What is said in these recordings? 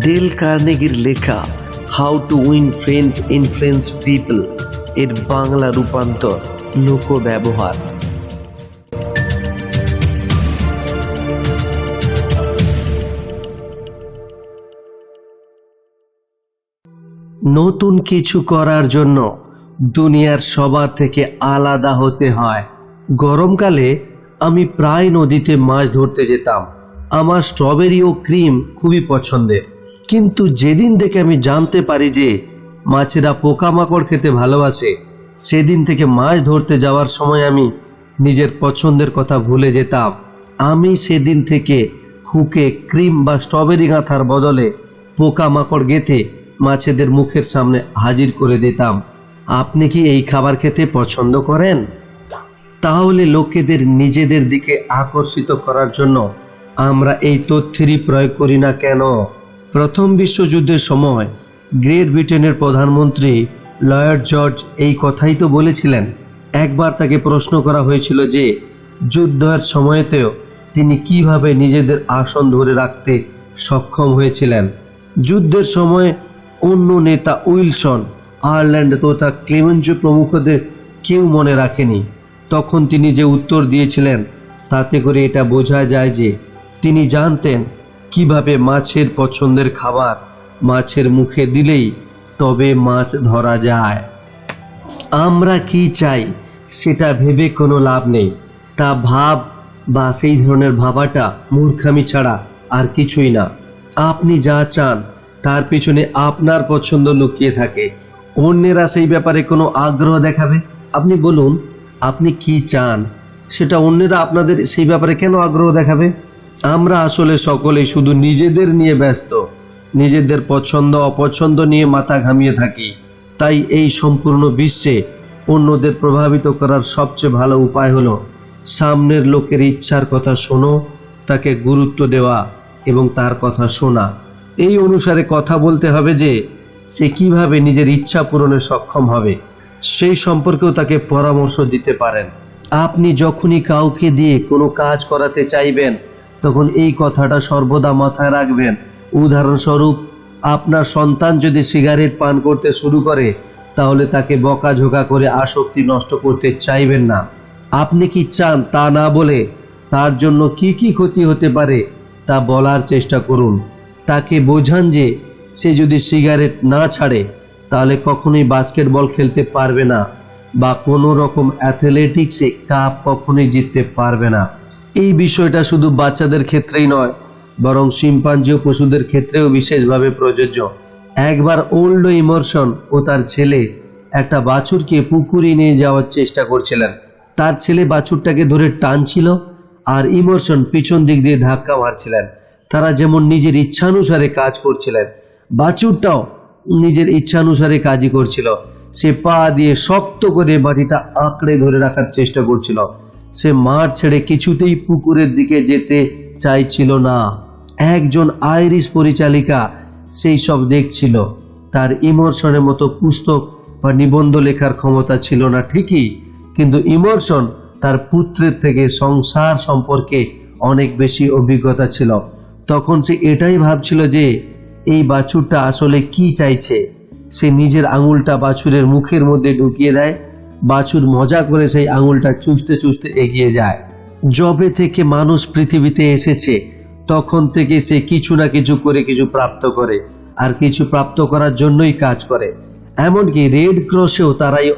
Del কার্নেগির লেখা how to win friends influence people এর বাংলা রূপান্তর লোক ব্যবহার। নতুন কিছু করার জন্য দুনিয়ার সবার থেকে আলাদা হতে হয়। গরমকালে আমি প্রায় নদীতে মাছ ধরতে যেতাম। আমার স্ট্রবেরি ও ক্রিম খুবই পছন্দের, কিন্তু যেদিন থেকে আমি জানতে পারি যে মাছেরা পোকামাকড় খেতে ভালোবাসে, সেদিন থেকে মাছ ধরতে যাওয়ার সময় আমি নিজের পছন্দের কথা ভুলে যেতাম। আমি সেদিন থেকে হুকে ক্রিম বা স্ট্রবেরি গাঁথার বদলে পোকামাকড় গেঁথে মাছেদের মুখের সামনে হাজির করে দিতাম। আপনি কি এই খাবার খেতে পছন্দ করেন? তাহলে লোকেদের নিজেদের দিকে আকর্ষিত করার জন্য আমরা এই তথ্যেরই প্রয়োগ করি না কেন? প্রথম বিশ্বযুদ্ধের সময় গ্রেট ব্রিটেনের প্রধানমন্ত্রী লয়েড জর্জ এই কথাই তো বলেছিলেন। একবার তাকে প্রশ্ন করা হয়েছিল যে যুদ্ধের সময়তেও তিনি কিভাবে নিজেদের আসন ধরে রাখতে সক্ষম হয়েছিলেন। যুদ্ধের সময় অন্য নেতা উইলসন, আয়ারল্যান্ড তথা ক্লেমেঞ্জো প্রমুখদের কেউ মনে রাখেনি। তখন তিনি যে উত্তর দিয়েছিলেন তাতে করে এটা বোঝা যায় যে তিনি জানতেন কিভাবে মাছের পছন্দের খাবার মাছের মুখে দিলেই তবে মাছ ধরা যায়। আমরা কি চাই সেটা ভেবে কোনো লাভ নেই। তা ভাব বা সেই ধরনের ভাবাটা মূর্খামি ছাড়া আর কিছুই না। আপনি যা চান তার পিছনে আপনার পছন্দ লুকিয়ে থাকে। অন্যেরা সেই ব্যাপারে কোনো আগ্রহ দেখাবে? আপনি বলুন আপনি কি চান, সেটা অন্যেরা আপনাদের সেই ব্যাপারে কেন আগ্রহ দেখাবে? আমরা আসলে সকলেই শুধু নিজেদের নিয়ে ব্যস্ত, নিজেদের পছন্দ অপছন্দ নিয়ে মাথা ঘামিয়ে থাকি। তাই এই সম্পূর্ণ বিশ্বে অন্যদের প্রভাবিত করার সবচেয়ে ভালো উপায় হলো সামনের লোকের ইচ্ছার কথা শোনো, তাকে গুরুত্ব দেওয়া এবং তার কথা শোনা। এই অনুসারে কথা বলতে হবে যে সে কিভাবে নিজের ইচ্ছা পূরণে সক্ষম হবে, সেই সম্পর্কেও তাকে পরামর্শ দিতে পারেন। আপনি যখনই কাউকে দিয়ে কোনো কাজ করাতে চাইবেন তখন এই কথাটা সর্বদা মাথায় রাখবেন। উদাহরণস্বরূপ, আপনার সন্তান যদি সিগারেট পান করতে শুরু করে তাহলে তাকে বকাঝোকা করে আসক্তি নষ্ট করতে চাইবেন না। আপনি কি চান তা না বলে তার জন্য কি কি ক্ষতি হতে পারে তা বলার চেষ্টা করুন। তাকে বোঝান যে সে যদি সিগারেট না ছাড়ে তাহলে কখনোই বাস্কেটবল খেলতে পারবে না বা কোনো রকম অ্যাথলেটিক্সে কাপ কখনোই জিততে পারবে না। এই বিষয়টা শুধু বাচ্চাদের ক্ষেত্রেই নয়, বরং শিম্পাঞ্জি ও পশুদের ক্ষেত্রেও বিশেষভাবে প্রযোজ্য। একবার ওল্ড ইমরসন ও তার ছেলে একটা বাছুরকে পুকুরে নিয়ে যাওয়ার চেষ্টা করছিলেন। তার ছেলে বাছুরটাকে ধরে টানছিল আর ইমরসন পিছন দিক দিয়ে ধাক্কা মারছিলেন। তারা যেমন নিজের ইচ্ছানুসারে কাজ করছিলেন, বাছুরটাও নিজের ইচ্ছানুসারে কাজই করছিল। সে পা দিয়ে শক্ত করে মাটিটা আঁকড়ে ধরে রাখার চেষ্টা করছিল। সে মাঠ ছেড়ে কিছুতেই পুকুরের দিকে যেতে চাইছিল না। একজন আইরিশ পরিচালিকা সেই সব দেখছিল। তার ইমরসনের মতো পুস্তক বা নিবন্ধ লেখার ক্ষমতা ছিল না ঠিকই, কিন্তু ইমরসন তার পুত্রের থেকে সংসার সম্পর্কে অনেক বেশি অভিজ্ঞতা ছিল। তখন সে এটাই ভাবছিল যে এই বাছুরটা আসলে কি চাইছে। সে নিজের আঙুলটা বাছুরের মুখের মধ্যে ঢুকিয়ে দেয়। বাছুর মজা করে সেই আঙুলটা চুষতে চুষতে এগিয়ে যায়। যবে থেকে মানুষ পৃথিবীতে এসেছে তখন থেকে সে কিছু না কিছু করে কিছু প্রাপ্ত করে, আর কিছু প্রাপ্ত করার জন্যই কাজ করে। এমনকি রেড ক্রসেও তারাই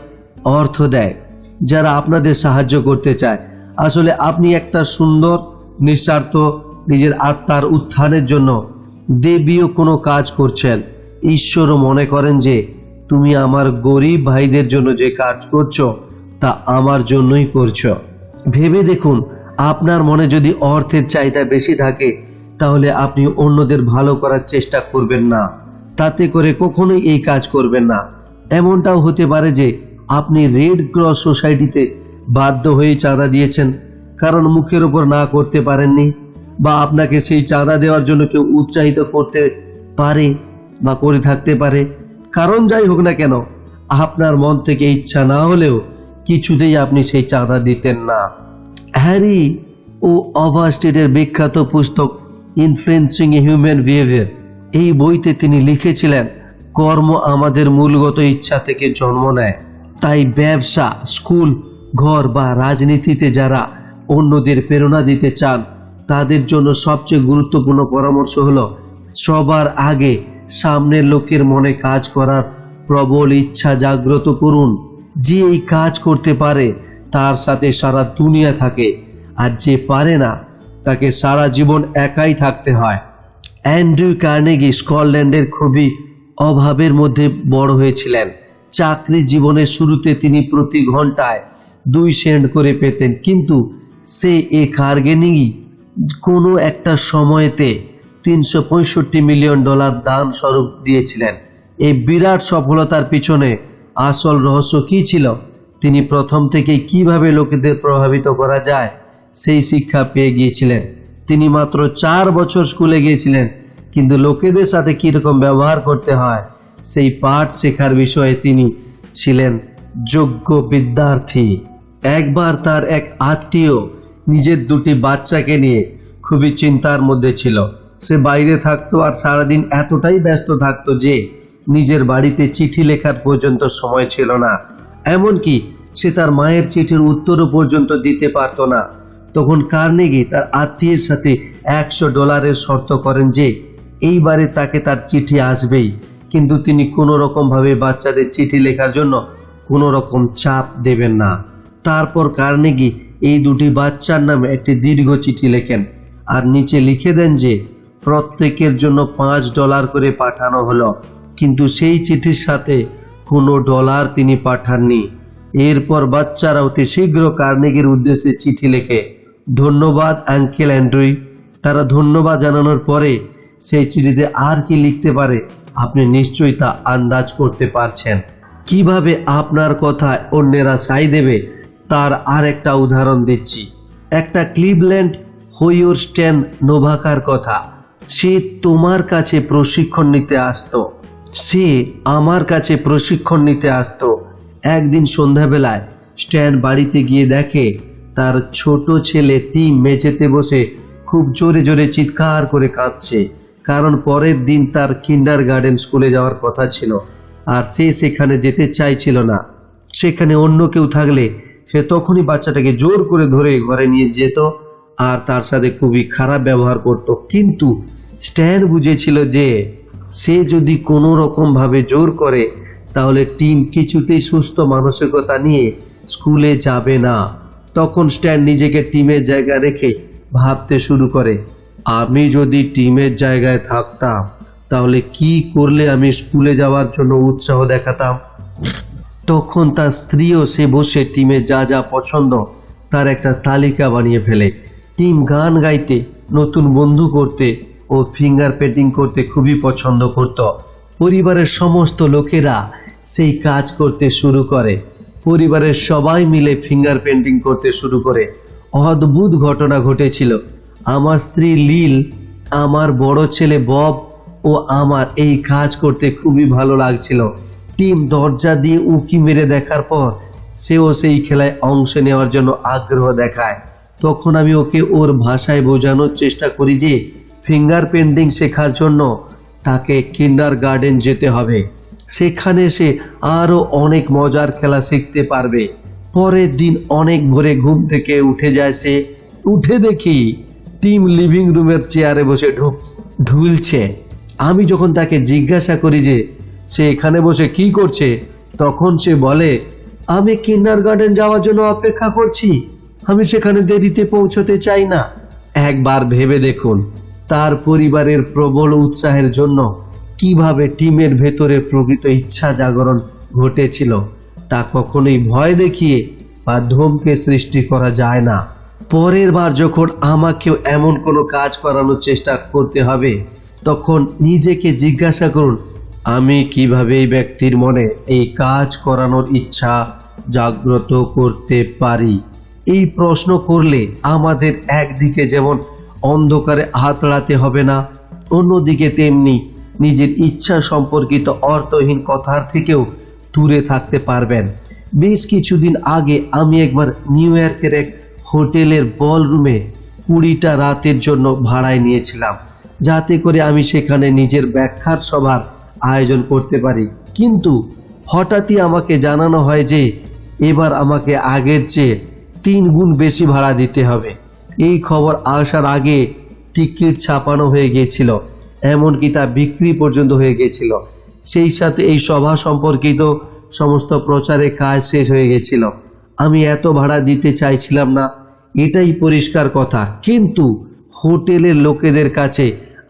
অর্থ দেয় যারা আপনাদের সাহায্য করতে চায়। আসলে আপনি একটা সুন্দর নিঃস্বার্থ নিজের আত্মার উত্থানের জন্য দেবীয় কোনো কাজ করছেন। ঈশ্বরও মনে করেন যে তুমি আমার গরিব ভাইদের জন্য যে কাজ করছো তা আমার জন্যই করছো। ভেবে দেখুন, আপনার মনে যদি অর্থের চাহিদা বেশি থাকে তাহলে আপনি অন্যদের ভালো করার চেষ্টা করবেন না, তাতে করে কখনোই এই কাজ করবেন না। এমনটাও হতে পারে যে আপনি রেড ক্রস সোসাইটিতে বাধ্য হয়ে চাঁদা দিয়েছেন কারণ মুখের ওপর না করতে পারেননি, বা আপনাকে সেই চাঁদা দেওয়ার জন্য কেউ উৎসাহিত করতে পারে বা করে থাকতে পারে। কারণ যাই হোক না কেন, আপনার মন থেকে ইচ্ছা না হলেও কিছুতেই আপনি সেই চাঁদা দিতেন না। হ্যারি ও ওভারস্টেটের বিখ্যাত পুস্তক ইনফ্লুয়েন্সিং এ হিউম্যান বিহেভিয়ার, এই বইতে তিনি লিখেছিলেন, কর্ম আমাদের মূলগত ইচ্ছা থেকে জন্ম নেয়। তাই ব্যবসা, স্কুল, ঘর বা রাজনীতিতে যারা অন্যদের প্রেরণা দিতে চান, তাদের জন্য সবচেয়ে গুরুত্বপূর্ণ পরামর্শ হলো সবার আগে সামনের লোকের মনে কাজ করার প্রবল ইচ্ছা জাগ্রত করুন। যে এই কাজ করতে পারে তার সাথে সারা দুনিয়া থাকে, আর যে পারে না তাকে সারা জীবন একাই থাকতে হয়। অ্যান্ড্রু কার্নেগি স্কটল্যান্ডের খুবই অভাবের মধ্যে বড় হয়েছিলেন। চাকরি জীবনের শুরুতে তিনি প্রতি ঘন্টায় 2 সেন্ট করে পেতেন, কিন্তু কার্নেগি কোনো একটা সময়তে $365 মিলিয়ন দান স্বরূপ দিয়েছিলেন। এই বিরাট সফলতার পিছনে আসল রহস্য কি ছিল? তিনি প্রথম থেকেই কিভাবে লোকেদের প্রভাবিত করা যায় সেই শিক্ষা পেয়ে গিয়েছিলেন। তিনি মাত্র 4 বছর স্কুলে গিয়েছিলেন, কিন্তু লোকেদের সাথে কিরকম ব্যবহার করতে হয় সেই পাঠ শেখার বিষয়ে তিনি ছিলেন যোগ্য বিদ্যার্থী। একবার তার এক আত্মীয় নিজের 2টি বাচ্চাকে নিয়ে খুবই চিন্তার মধ্যে ছিল। সে বাইরে থাকতো আর সারাদিন এতটাই ব্যস্ত থাকতো যে নিজের বাড়িতে চিঠি লেখার পর্যন্ত সময় ছিল না। এমনকি সে তার মায়ের চিঠির উত্তরও পর্যন্ত দিতে পারত না। তখন কার্নেগি তার আত্মীয়ের সাথে $100 শর্ত করেন যে এইবারে তাকে তার চিঠি আসবেই, কিন্তু তিনি কোনো রকম ভাবে বাচ্চাদের চিঠি লেখার জন্য কোনো রকম চাপ দেবেন না। তারপর কার্নেগি এই 2টি বাচ্চার নামে একটি দীর্ঘ চিঠি লেখেন আর নিচে লিখে দেন যে প্রত্যেকের জন্য $5 করে পাঠানো হলো, কিন্তু সেই চিঠির সাথে কোনো ডলার তিনি পাঠাননি। এরপর বাচ্চারা অতি শীঘ্র কার্নেগির উদ্দেশ্যে চিঠি লেখে, ধন্যবাদ আঙ্কেল অ্যান্ড্রু। তারা ধন্যবাদ জানানোর পরে সেই চিঠিতে আর কি লিখতে পারে আপনি নিশ্চয়ই তা আন্দাজ করতে পারছেন। কিভাবে আপনার কথায় অন্যেরা সাই দেবে তার আর একটা উদাহরণ দিচ্ছি। একটা ক্লিভল্যান্ড হোয়াইর স্ট্যান নোভাকার কথা। সে তোমার কাছে প্রশিক্ষণ নিতে আসতো। সে আমার কাছে প্রশিক্ষণ নিতে আসতো। একদিন সন্ধ্যাবেলায় স্ট্যান বাড়িতে গিয়ে দেখে তার ছোট ছেলে টিম মেঝেতে বসে খুব জোরে জোরে চিৎকার করে কাঁদছে, কারণ পরের দিন তার কিন্ডারগার্টেন স্কুলে যাওয়ার কথা ছিল আর সে সেখানে যেতে চাইছিল না। সেখানে অন্য কেউ থাকলে সে তখনই বাচ্চাটাকে জোর করে ধরে ঘরে নিয়ে যেত আর তার সাথে খুবই খারাপ ব্যবহার করত। কিন্তু স্ট্যান বুঝেছিল যে সে যদি কোনো রকম ভাবে জোর করে তাহলে টিম কিছুতেই সুস্থ মানসিকতা নিয়ে স্কুলে যাবে না। তখন স্ট্যান নিজেকে টিমের জায়গায় রেখে ভাবতে শুরু করে, আমি যদি টিমের জায়গায় থাকতাম তাহলে কি করলে আমি স্কুলে যাওয়ার জন্য উৎসাহ দেখাতাম। তখন তার স্ত্রীও সে বসে টিমের যা যা পছন্দ তার একটা তালিকা বানিয়ে ফেলে। টিম গান গাইতে, নতুন বন্ধু করতে ও ফিঙ্গার পেন্টিং করতে খুবই পছন্দ করত। পরিবারের সমস্ত লোকেরা সেই কাজ করতে শুরু করে। পরিবারের সবাই মিলে ফিঙ্গার পেন্টিং করতে শুরু করে। অদ্ভুত ঘটনা ঘটেছিল। আমার স্ত্রী লিল, আমার বড় ছেলে বব ও আমার এই কাজ করতে খুবই ভালো লাগছিল। টিম দরজা দিয়ে উঁকি মেরে দেখার পর সেও সেই খেলায় অংশ নেওয়ার জন্য আগ্রহ দেখায়। তখন আমি ওকে ওর ভাষায় বোঝানোর চেষ্টা করি যে ফিঙ্গার পেন্টিং শেখার জন্য তাকে কিন্ডারগার্টেন যেতে হবে। সেখানে সে আরও অনেক মজার খেলা শিখতে পারবে। পরের দিন অনেক ভোরে ঘুম থেকে উঠে যায় সে। উঠে দেখি টিম লিভিং রুমের চেয়ারে বসে ঢুলছে। আমি যখন তাকে জিজ্ঞাসা করি যে সে এখানে বসে কি করছে, তখন সে বলে, আমি কিন্ডারগার্টেন যাওয়ার জন্য অপেক্ষা করছি, আমি সেখানে দেরিতে পৌঁছতে চাই না। একবার ভেবে দেখুন তার পরিবারের প্রবল উৎসাহের জন্য কিভাবে টিমের ভেতরে প্রকৃত ইচ্ছা জাগরণ ঘটেছিল। তা কখনোই ভয় দেখিয়ে বা ধমকে সৃষ্টি করা যায় না। পরের বার যখন আমাকেও এমন কোনো কাজ করানোর চেষ্টা করতে হবে, তখন নিজেকে জিজ্ঞাসা করুন, আমি কিভাবে এই ব্যক্তির মনে এই কাজ করানোর ইচ্ছা জাগ্রত করতে পারি। এই প্রশ্ন করলে আমাদের একদিকে যেমন অন্ধকারে হাত লাগাতে হবে না, অন্যদিকে তেমনি নিজের ইচ্ছা সম্পর্কিত অর্থহীন কথার থেকেও দূরে থাকতে পারবেন। বেশ কিছুদিন আগে আমি একবার নিউ ইয়র্কের এক হোটেলের বলরুমে 20টা রাতের জন্য ভাড়ায় নিয়েছিলাম। যাতে করে আমি সেখানে নিজের ব্যাখ্যার সভার আয়োজন করতে পারি। কিন্তু হঠাৎই আমাকে জানানো হয় যে এবার আমাকে আগের চেয়ে 3 গুণ বেশি ভাড়া দিতে হবে। এই খবর আসার আগে টিকিট ছাপানো হয়ে গিয়েছিল, এমনকি তা বিক্রি পর্যন্ত হয়ে গিয়েছিল। সেই সাথে এই সভা সম্পর্কিত সমস্ত প্রচারের কাজ শেষ হয়ে গেছিল। আমি এত ভাড়া দিতে চাইছিলাম না, এটাই পরিষ্কার কথা। কিন্তু হোটেলের লোকেদের কাছে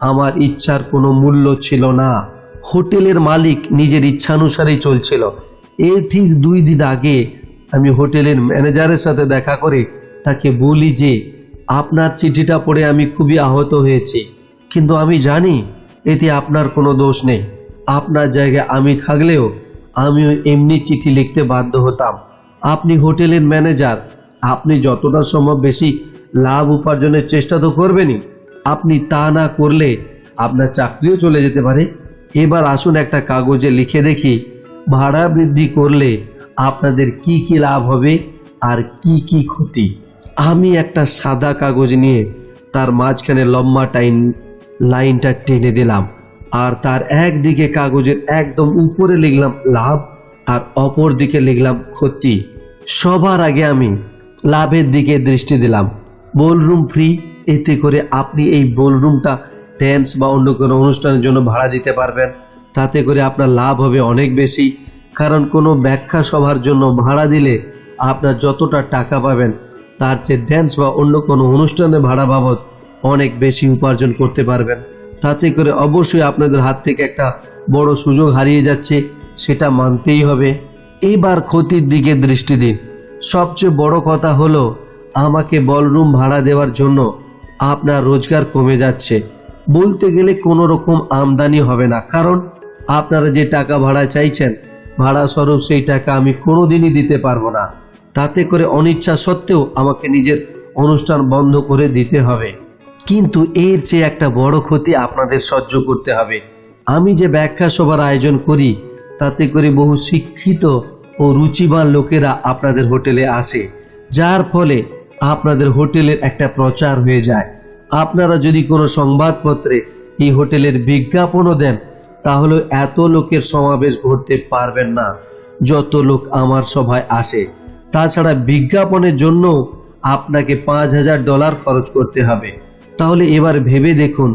আমার ইচ্ছার কোনো মূল্য ছিল না। হোটেলের মালিক নিজের ইচ্ছানুসারেই চলছিল। এর ঠিক 2 দিন আগে আমি হোটেলের ম্যানেজারের সাথে দেখা করে তাকে বলি যে আপনার চিঠিটা পড়ে আমি খুবই আহত হয়েছি, কিন্তু আমি জানি এতে আপনার কোনো দোষ নেই। আপনার জায়গায় আমি থাকলেও আমিও এমনি চিঠি লিখতে বাধ্য হতাম। আপনি হোটেলের ম্যানেজার, আপনি যতটা সম্ভব বেশি লাভ উপার্জনের চেষ্টা তো করবেনই। আপনি তা না করলে আপনার চাকরিও চলে যেতে পারে। এবার আসুন একটা কাগজে লিখে দেখি ভাড়া বৃদ্ধি করলে আপনাদের কি কি লাভ হবে আর কি কি ক্ষতি। আমি একটা সাদা কাগজ নিয়ে তার মাঝখানে লম্বা লাইনটা টেনে দিলাম, আর তার একদিকে কাগজের একদম উপরে লিখলাম লাভ আর অপর দিকে লিখলাম ক্ষতি। সবার আগে আমি লাভের দিকে দৃষ্টি দিলাম। বলরুম ফ্রি, এতে করে আপনি এই বলরুমটা ড্যান্স বা অন্য কোনো অনুষ্ঠানের জন্য ভাড়া দিতে পারবেন। তাতে করে আপনার লাভ হবে অনেক বেশি, কারণ কোনো ব্যাখ্যা সভার জন্য ভাড়া দিলে আপনার যতটা টাকা পাবেন তার চেয়ে ড্যান্স বা অন্য কোনো অনুষ্ঠানে ভাড়া বাবদ অনেক বেশি উপার্জন করতে পারবেন। তাতে করে অবশ্যই আপনাদের হাত থেকে একটা বড় সুযোগ হারিয়ে যাচ্ছে, সেটা মানতেই হবে। এবার ক্ষতির দিকে দৃষ্টি দিন। সবচেয়ে বড় কথা হলো আমাকে বলরুম ভাড়া দেওয়ার জন্য আপনার রোজগার কমে যাচ্ছে। বলতে গেলে কোনো রকম আমদানি হবে না, কারণ আপনারা যে টাকা ভাড়া চাইছেন ভাড়া স্বরূপ সেই টাকা আমি কোনোদিনই দিতে পারবো না। তাতে করে অনিচ্ছা সত্ত্বেও আমাকে নিজের অনুষ্ঠান বন্ধ করে দিতে হবে। কিন্তু এর চেয়ে একটা বড় ক্ষতি আপনাদের সহ্য করতে হবে। আমি যে ব্যাখ্যা সভার আয়োজন করি তাতে করে বহু শিক্ষিত ও রুচিবান লোকেরা আপনাদের হোটেলে আসে, যার ফলে আপনাদের হোটেলের একটা প্রচার হয়ে যায়। আপনারা যদি কোনো সংবাদপত্রে এই হোটেলের বিজ্ঞাপনও দেন তাহলে এত লোকের সমাবেশ ঘটতে পারবেন না যত লোক আমার সভায় আসে। তাছাড়া বিজ্ঞাপনের জন্য আপনাকে $5000 খরচ করতে হবে। তাহলে এবার ভেবে দেখুন,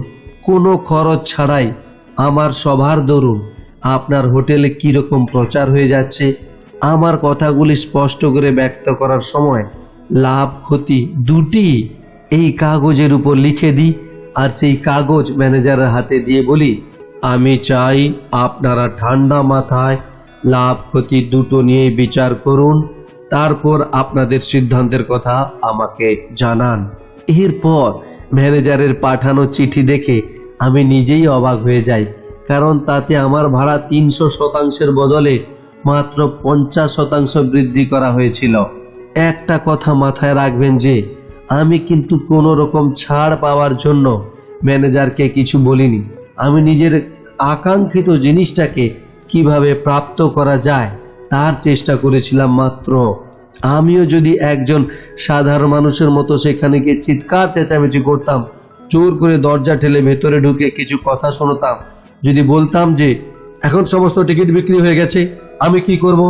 কোনো খরচ ছাড়াই আমার সভার দরুন আপনার হোটেলে কীরকম প্রচার হয়ে যাচ্ছে। আমার কথাগুলি স্পষ্ট করে ব্যক্ত করার সময় লাভ ক্ষতি দুটি এই কাগজের উপর লিখে দিই, আর সেই কাগজ ম্যানেজারের হাতে দিয়ে বলি আমি চাই আপনারা ঠান্ডা মাথায় লাভ ক্ষতি দুটো নিয়ে বিচার করুন, তারপর আপনাদের সিদ্ধান্তের কথা আমাকে জানান। এরপর ম্যানেজারের পাঠানো চিঠি দেখে আমি নিজেই অবাক হয়ে যাই, কারণ তাতে আমার ভাড়া 300% বদলে মাত্র 50% বৃদ্ধি করা হয়েছিল। একটা কথা মাথায় রাখবেন যে আমি কিন্তু কোনো রকম ছাড় পাওয়ার জন্য ম্যানেজারকে কিছু বলিনি। আমি নিজের আকাঙ্ক্ষিত জিনিসটাকে কিভাবে প্রাপ্ত করা যায় তার চেষ্টা করেছিলাম মাত্র। আমিও যদি একজন সাধারণ মানুষের মতো সেখানে গিয়ে চিৎকার চেঁচামেচি করতাম, জোর করে দরজা ঠেলে ভেতরে ঢুকে কিছু কথা শোনাতাম, যদি বলতাম যে এখন সমস্ত টিকিট বিক্রি হয়ে গেছে, আমি কি করব,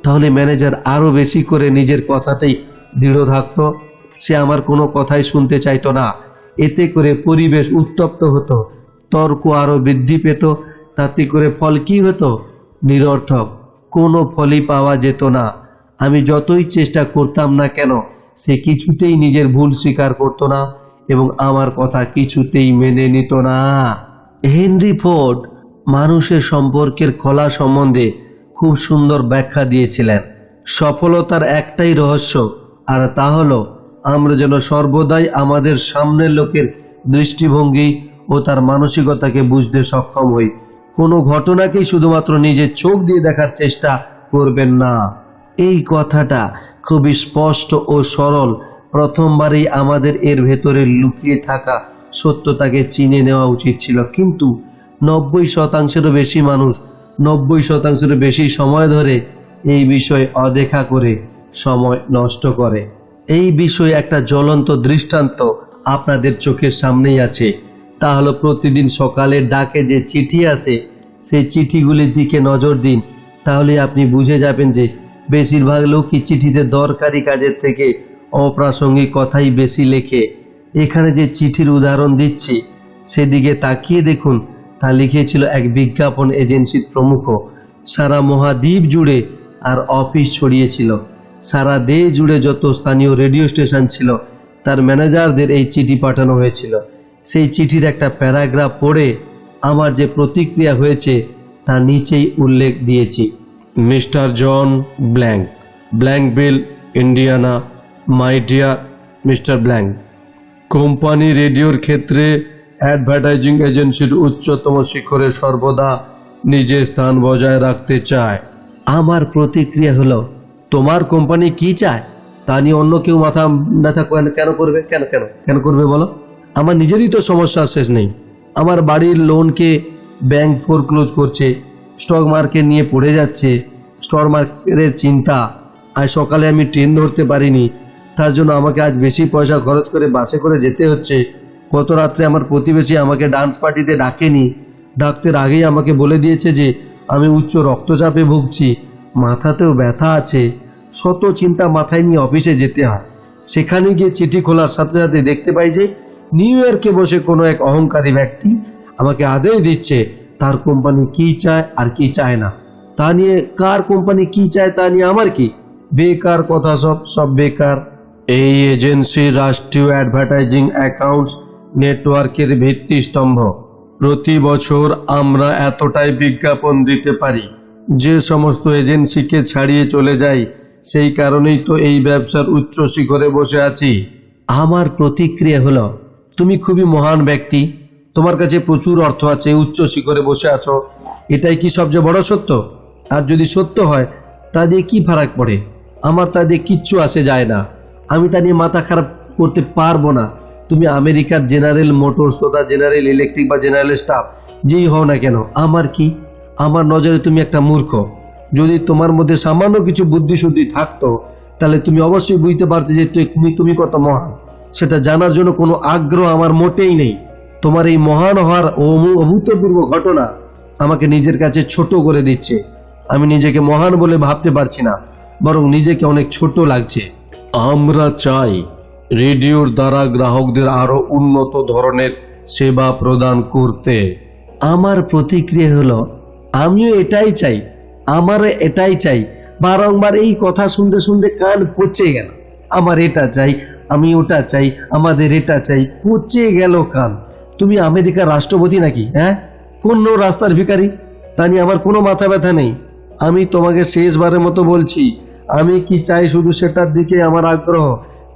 তাহলে ম্যানেজার আরো বেশি করে নিজের কথাতেই দৃঢ় থাকতো। সে আমার কোনো কথাই শুনতে চাইতো না। এতে করে পরিবেশ উত্তপ্ত হতো, তর্ক আরো বৃদ্ধি পেত। তাতে করে ফল কি হতো? নিরর্থক, কোনো ফলই পাওয়া যেত না। আমি যতই চেষ্টা করতাম না কেন সে কিছুতেই নিজের ভুল স্বীকার করতো না এবং আমার কথা কিছুতেই মেনে নিত না। হেনরি ফোর্ড মানুষের সম্পর্কের খোলা সম্বন্ধে খুব সুন্দর ব্যাখ্যা দিয়েছিলেন। সফলতার একটাই রহস্য, আর তা হলো আমরা যেন সর্বদাই আমাদের সামনের লোকের দৃষ্টিভঙ্গি ও তার মানসিকতাকে বুঝতে সক্ষম হই। কোনো ঘটনাকেই শুধুমাত্র নিজের চোখ দিয়ে দেখার চেষ্টা করবেন না। এই কথাটা খুবই স্পষ্ট ও সরল। প্রথমবারেই আমাদের এর ভেতরে লুকিয়ে থাকা সত্যতাকে চিনে নেওয়া উচিত ছিল, কিন্তু 90%-এরও বেশি মানুষ 90%-এরও বেশি সময় ধরে এই বিষয় অদেখা করে সময় নষ্ট করে। এই বিষয়ে একটা জ্বলন্ত দৃষ্টান্ত আপনাদের চোখের সামনেই আছে। তা হলো প্রতিদিন সকালে ডাকে যে চিঠি আসে সেই চিঠিগুলির দিকে নজর দিন, তাহলে আপনি বুঝে যাবেন যে বেশিরভাগ লোকই চিঠিতে দরকারি কাজের থেকে অপ্রাসঙ্গিক কথাই বেশি লেখে। এখানে যে চিঠির উদাহরণ দিচ্ছি সেদিকে তাকিয়ে দেখুন, তা লিখেছিল এক বিজ্ঞাপন এজেন্সির প্রমুখ। সারা মহাদ্বীপ জুড়ে আর অফিস ছড়িয়েছিল। সারা দেশ জুড়ে যত স্থানীয় রেডিও স্টেশন ছিল তার ম্যানেজারদের এই চিঠি পাঠানো হয়েছিল। সেই চিঠির একটা প্যারাগ্রাফ পড়ে আমার যে প্রতিক্রিয়া হয়েছে তা নিচেই উল্লেখ দিয়েছি। Mister John Blank, Blankville, Indiana. My dear mister Blank, company রেডিওর ক্ষেত্রে অ্যাডভার্টাইজিং এজেন্সির উচ্চতম শিখরে সর্বদা নিজের স্থান বজায় রাখতে চায়। আমার প্রতিক্রিয়া হলো, তোমার কোম্পানি কি চায় তা নিয়ে অন্য কেউ মাথা ব্যথা কেন করবে? কেন করবে বলো? আমার নিজেরই তো সমস্যার শেষ নেই। আমার বাড়ির লোনকে ব্যাংক ফোরক্লোজ করছে, স্টক মার্কেট নিয়ে পড়ে যাচ্ছে, স্টক মার্কেটের চিন্তা। আজ সকালে আমি ট্রেন ধরতে পারিনি, তার জন্য আমাকে আজ বেশি পয়সা খরচ করে বাসে করে যেতে হচ্ছে। গত রাত্রে আমার প্রতিবেশী আমাকে ডান্স পার্টিতে ডাকেনি, ডাকতের আগেই আমাকে বলে দিয়েছে যে আমি উচ্চ রক্তচাপে ভুগছি, মাথাতেও ব্যথা আছে। শত চিন্তা মাথায় নিয়ে অফিসে যেতে হয়। সেখানে গিয়ে চিঠি খোলার সাথে সাথে দেখতে পাই যে নিউ ইয়র্কে বসে কোনো এক অহংকারী ব্যক্তি আমাকে আদেশ দিচ্ছে তার কোম্পানি কি চায় আর কি চায় না। তা নিয়ে কার কোম্পানি কি চায় তা নিয়ে আমার কি? বেকার কথা, সব বেকার। এই এজেন্সি রাষ্ট্রীয় অ্যাডভার্টাইজিং অ্যাকাউন্টস নেটওয়ার্কের ভিত্তিস্তম্ভ। প্রতি বছর আমরা এতটাই বিজ্ঞাপন দিতে পারি যে সমস্ত এজেন্সিকে ছাড়িয়ে চলে যাই। সেই কারণেই তো এই ব্যবসার উচ্চ শিখরে বসে আছি। আমার প্রতিক্রিয়া হলো, তুমি খুবই মহান ব্যক্তি, তোমার কাছে প্রচুর অর্থ আছে, উচ্চ শিখরে বসে আছো, এটাই কি সবচেয়ে বড় সত্য? আর যদি সত্য হয় তা দিয়ে কি ফারাক পড়ে? আমার তা দিয়ে কিচ্ছু আসে যায় না। আমি তা নিয়ে মাথা খারাপ করতে পারবো না। তুমি আমেরিকার জেনারেল মোটরস তথা জেনারেল ইলেকট্রিক বা জেনারেল স্টাফ যেই হও না কেন, আমার কি? আমার নজরে তুমি একটা মূর্খ। যদি তোমার মধ্যে সামান্য কিছু বুদ্ধি শুদ্ধি থাকতো তাহলে তুমি অবশ্যই বুঝতে পারতে যে তুমি কত মহান। সেটা জানার জন্য কোনো আগ্রহ আমার মোটেই নেই। তোমার এই মহান হওয়ার অভূতপূর্ব ঘটনা আমাকে নিজের কাছে ছোট করে দিচ্ছে। আমি নিজেকে মহান বলে ভাবতে পারছি না, বরং নিজেকে অনেক ছোট লাগছে। আমরা চাই রেডিওর দ্বারা গ্রাহকদের আরো উন্নত ধরনের সেবা প্রদান করতে। আমার প্রতিক্রিয়া হলো, আমিও এটাই চাই, আমারও এটাই চাই। বারংবার এই কথা শুনতে শুনতে কান পচে গেল। আমার এটা চাই, আমি ওটা চাই, আমাদের এটা চাই, পচে গেল কান। তুমি আমেরিকার রাষ্ট্রপতি নাকি? হ্যাঁ, কোন রাস্তার ভিখারি? তা নিয়ে আমার কোনো মাথা ব্যথা নেই। আমি তোমাকে শেষবারের মতো বলছি, আমি কি চাই শুধু সেটার দিকে আমার আগ্রহ,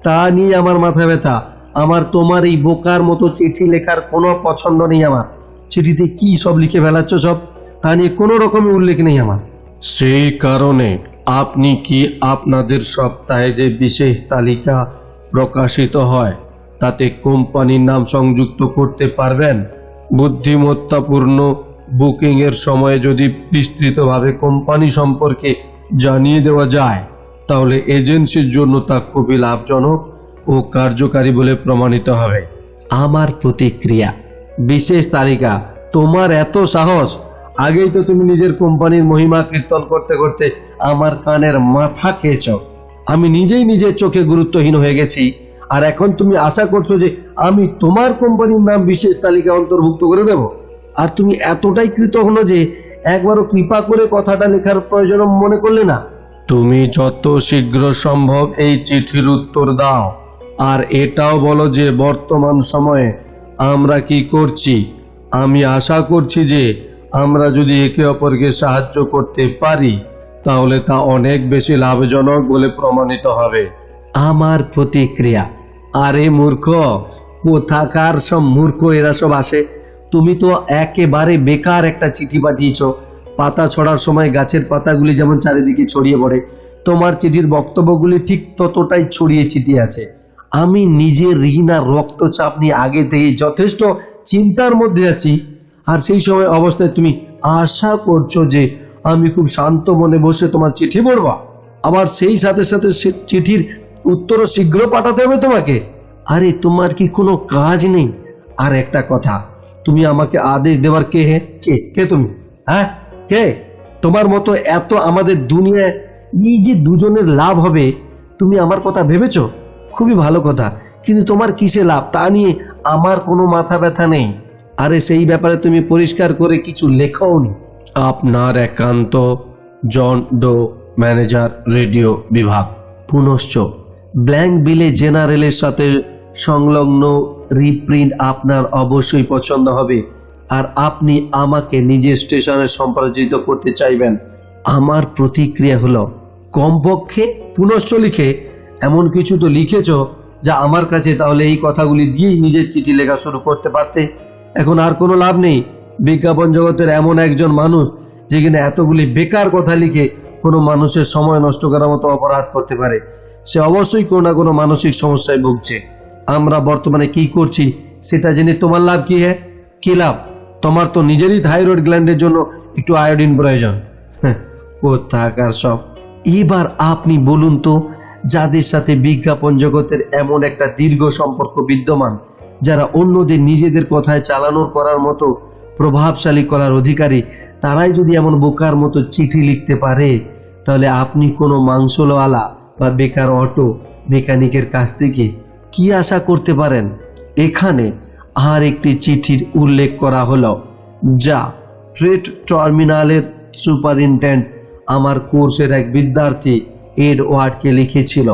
তা নিয়ে আমার মাথা ব্যথা। আমার তোমার এই বোকার মতো চিঠি লেখার কোনো পছন্দ নেই আমার। চিঠিতে কি সব লিখে ফেলাচ্ছ সব, তা নিয়ে কোনো রকমের উল্লেখ নেই আমার। সেই কারণে আপনি কি আপনাদের সপ্তাহে যে বিশেষ তালিকা প্রকাশিত হয় তাতে কোম্পানির নাম সংযুক্ত করতে পারবেন? বুদ্ধিমত্তাপূর্ণ বুকিং এর সময় যদি বিস্তৃতভাবে কোম্পানি সম্পর্কে জানিয়ে দেওয়া যায় তাহলে এজেন্সির জন্য তা খুবই লাভজনক ও কার্যকারী বলে প্রমাণিত হবে। আমার প্রতিক্রিয়া, বিশেষ তালিকা? তোমার এত সাহস! আগেই তো তুমি নিজের কোম্পানির মহিমা কীর্তন করতে করতে আমার কানের মাথা খেয়েছ। আমি নিজেই নিজের চোখে গুরুত্বহীন হয়ে গেছি, আর এখন তুমি আশা করছো যে আমি তোমার কোম্পানির নাম বিশেষ তালিকা অন্তর্ভুক্ত করে দেব? আর তুমি এতটাই কৃতজ্ঞ যে একবারও কৃপা করে কথাটা লেখার প্রয়োজন মনে করলে না? তুমি যত শীঘ্র সম্ভব এই চিঠির উত্তর দাও, আর এটাও বলো যে বর্তমান সময়ে আমরা কি করছি। আমি আশা করছি যে আমরা যদি একে অপরকে সাহায্য করতে পারি তাহলে তা অনেক বেশি লাভজনক বলে প্রমাণিত হবে। আমার প্রতিক্রিয়া, আরে মূর্খ, কোথাকার সব মূর্খ এরা সব আসে। তুমি তো একেবারে বেকার একটা চিঠি পাঠিয়েছ। পাতা ছড়ার সময় গাছের পাতাগুলি যেমন চারিদিকে ছড়িয়ে পড়ে, তোমার চিঠির বক্তব্যগুলি ঠিক ততটাই ছড়িয়ে ছিটিয়ে আছে। আমি নিজের ঋণ আর রক্তচাপ নিয়ে আগে থেকেই যথেষ্ট চিন্তার মধ্যে আছি, আর সেই সময় অবস্থায় তুমি আশা করছো যে আমি খুব শান্ত মনে বসে তোমার চিঠি পড়বা, আবার সেই সাথে সাথে চিঠির উত্তরও শীঘ্র পাঠাতে হবে তোমাকে। আরে তোমার কি কোনো কাজ নেই? আর একটা কথা, তুমি আমাকে আদেশ দেওয়ার কে? হে কে কে তুমি? হ্যাঁ কে? তোমার মতো এত আমাদের দুনিয়ায় এই যে দুজনের লাভ হবে তুমি আমার কথা ভেবেছো? খুবই ভালো কথা, কিন্তু তোমার কিসে লাভ তা নিয়ে আমার কোনো মাথা ব্যথা নেই। আরে সেই ব্যাপারে তুমি পরিষ্কার করে কিছু লেখাও নি। আপনার একান্ত জন ডো, ম্যানেজার, রেডিও বিভাগ। পুনশ্চ ব্ল্যাঙ্ক বিলে জেনারেলের সাথে সংলগ্ন রিপ্রিন্ট আপনার অবশ্যই পছন্দ হবে, আর আপনি আমাকে নিজের স্টেশনে সম্প্রচারিত করতে চাইবেন। আমার প্রতিক্রিয়া হলো, কমপক্ষে পুনশ্চ লিখে এমন কিছু তো লিখেছ যা আমার কাছে, তাহলে এই কথাগুলি দিয়েই নিজের চিঠি লেখা শুরু করতে পারতে। এখন আর কোনো লাভ নেই। বিজ্ঞাপন জগতের এমন একজন মানুষ যেখানে এতগুলি বেকার কথা লিখে কোনো মানুষের সময় নষ্ট করার মতো অপরাধ করতে পারে, সে অবশ্যই কোনো না কোনো মানসিক সমস্যায় ভুগছে। আমরা বর্তমানে কি করছি সেটা জেনে তোমার লাভ কি? কি লাভ? তোমার তো নিজেরই থাইরয়েড গ্ল্যান্ডের জন্য একটু আয়োডিন প্রয়োজন। কোথাকার সব। এবার আপনি বলুন তো, যাদের সাথে বিজ্ঞাপন জগতের এমন একটা দীর্ঘ সম্পর্ক বিদ্যমান, যারা অন্যদের নিজেদের কথায় চালানোর করার মতো প্রভাবশালী করার অধিকারী, তারাই যদি এমন বোকার মতো চিঠি লিখতে পারে, তাহলে আপনি কোনো মাংসলওয়ালা বা বেকার অটো মেকানিকের কাছ থেকে কি আশা করতে পারেন? এখানে আর একটি চিঠির উল্লেখ করা হলো, যা ফ্রেট টার্মিনালের সুপারিনটেন্ডেন্ট আমার কোর্সের এক বিদ্যার্থী এডওয়ার্ডকে লিখেছিল।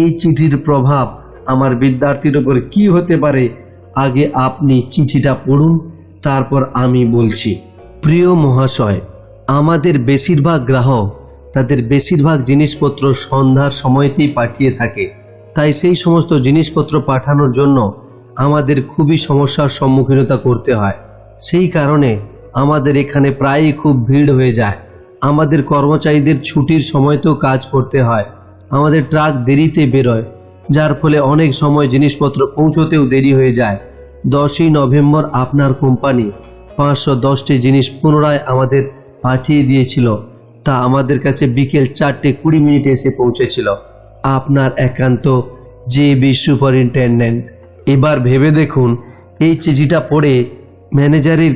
এই চিঠির প্রভাব আমার বিদ্যার্থীর উপর কি হতে পারে, আগে আপনি চিঠিটা পড়ুন, তারপর আমি বলছি। প্রিয় মহাশয়, আমাদের বেশিরভাগ গ্রাহক তাদের বেশিরভাগ জিনিসপত্র সন্ধ্যার সময়তেই পাঠিয়ে থাকে, তাই সেই সমস্ত জিনিসপত্র পাঠানোর জন্য আমাদের খুবই সমস্যার সম্মুখীনতা করতে হয়। সেই কারণে আমাদের এখানে প্রায়ই খুব ভিড় হয়ে যায়। আমাদের কর্মচারীদের ছুটির সময়তেও কাজ করতে হয়। আমাদের ট্রাক দেরিতে বেরোয়, যার ফলে অনেক সময় জিনিসপত্র পৌঁছতেও দেরি হয়ে যায়। 10ই নভেম্বর আপনার কোম্পানি 510টি জিনিস পুনরায় আমাদের পাঠিয়ে দিয়েছিল, তা আমাদের কাছে বিকেল 4:20 এসে পৌঁছেছিল। আপনার একান্ত জেবি সুপারিনটেন্ডেন্ট। এবার ভেবে দেখুন, এই চিঠিটা পড়ে ম্যানেজারের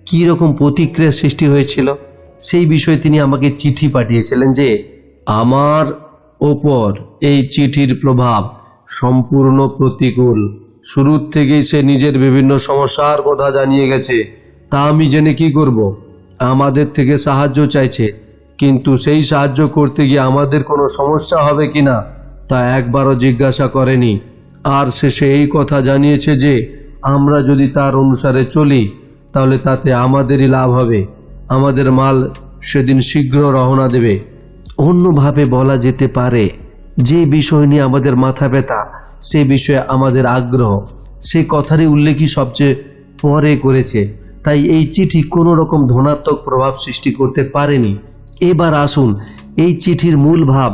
কী রকম প্রতিক্রিয়া সৃষ্টি হয়েছিল। সেই বিষয়ে তিনি আমাকে চিঠি পাঠিয়েছিলেন যে, আমার ওপর এই চিঠির প্রভাব সম্পূর্ণ প্রতিকূল। শুরুর থেকেই সে নিজের বিভিন্ন সমস্যার কথা জানিয়ে গেছে। তা আমি জেনে কি করব? আমাদের থেকে সাহায্য চাইছে, কিন্তু সেই সাহায্য করতে গিয়ে আমাদের কোনো সমস্যা হবে কিনা তা একবারও জিজ্ঞাসা করেনি। আর শেষে এই কথা জানিয়েছে যে আমরা যদি তার অনুসারে চলি তাহলে তাতে আমাদেরই লাভ হবে। আমাদের মাল সেদিন শীঘ্র রওনা দেবে। অন্যভাবে বলা যেতে পারে, যে বিষয় নিয়ে আমাদের মাথা ব্যথা, সে বিষয়ে আমাদের আগ্রহ, সে কথারই উল্লেখই সবচেয়ে পরে করেছে। তাই এই চিঠি কোনো রকম ধনাত্মক প্রভাব সৃষ্টি করতে পারেনি। এবার আসুন, এই চিঠির মূল ভাব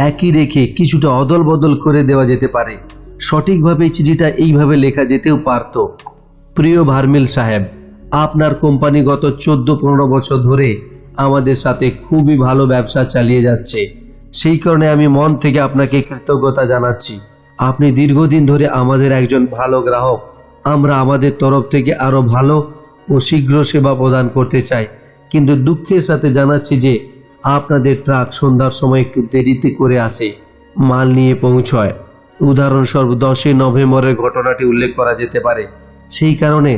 একই রেখে কিছুটা অদল বদল করে দেওয়া যেতে পারে। সঠিকভাবে চিঠিটা এইভাবে লেখা যেতেও পারত। প্রিয় ভার্মিল সাহেব, আপনার কোম্পানি গত 14-15 বছর ধরে আমাদের সাথে খুবই ভালো ব্যবসা চালিয়ে যাচ্ছে। সেই কারণে আমি মন থেকে আপনাকে কৃতজ্ঞতা জানাচ্ছি। আপনি দীর্ঘদিন ধরে আমাদের একজন ভালো গ্রাহক। আমরা আমাদের তরফ থেকে আরো ভালো ও শীঘ্র সেবা প্রদান করতে চাই, কিন্তু দুঃখের সাথে জানাচ্ছি যে আপনাদের ট্রাক সন্ধ্যার সময় একটু দেরিতে করে আসে, মাল নিয়ে পৌঁছয়। উদাহরণস্বরূপ 10ই নভেম্বরের ঘটনাটি উল্লেখ করা যেতে পারে। সেই কারণে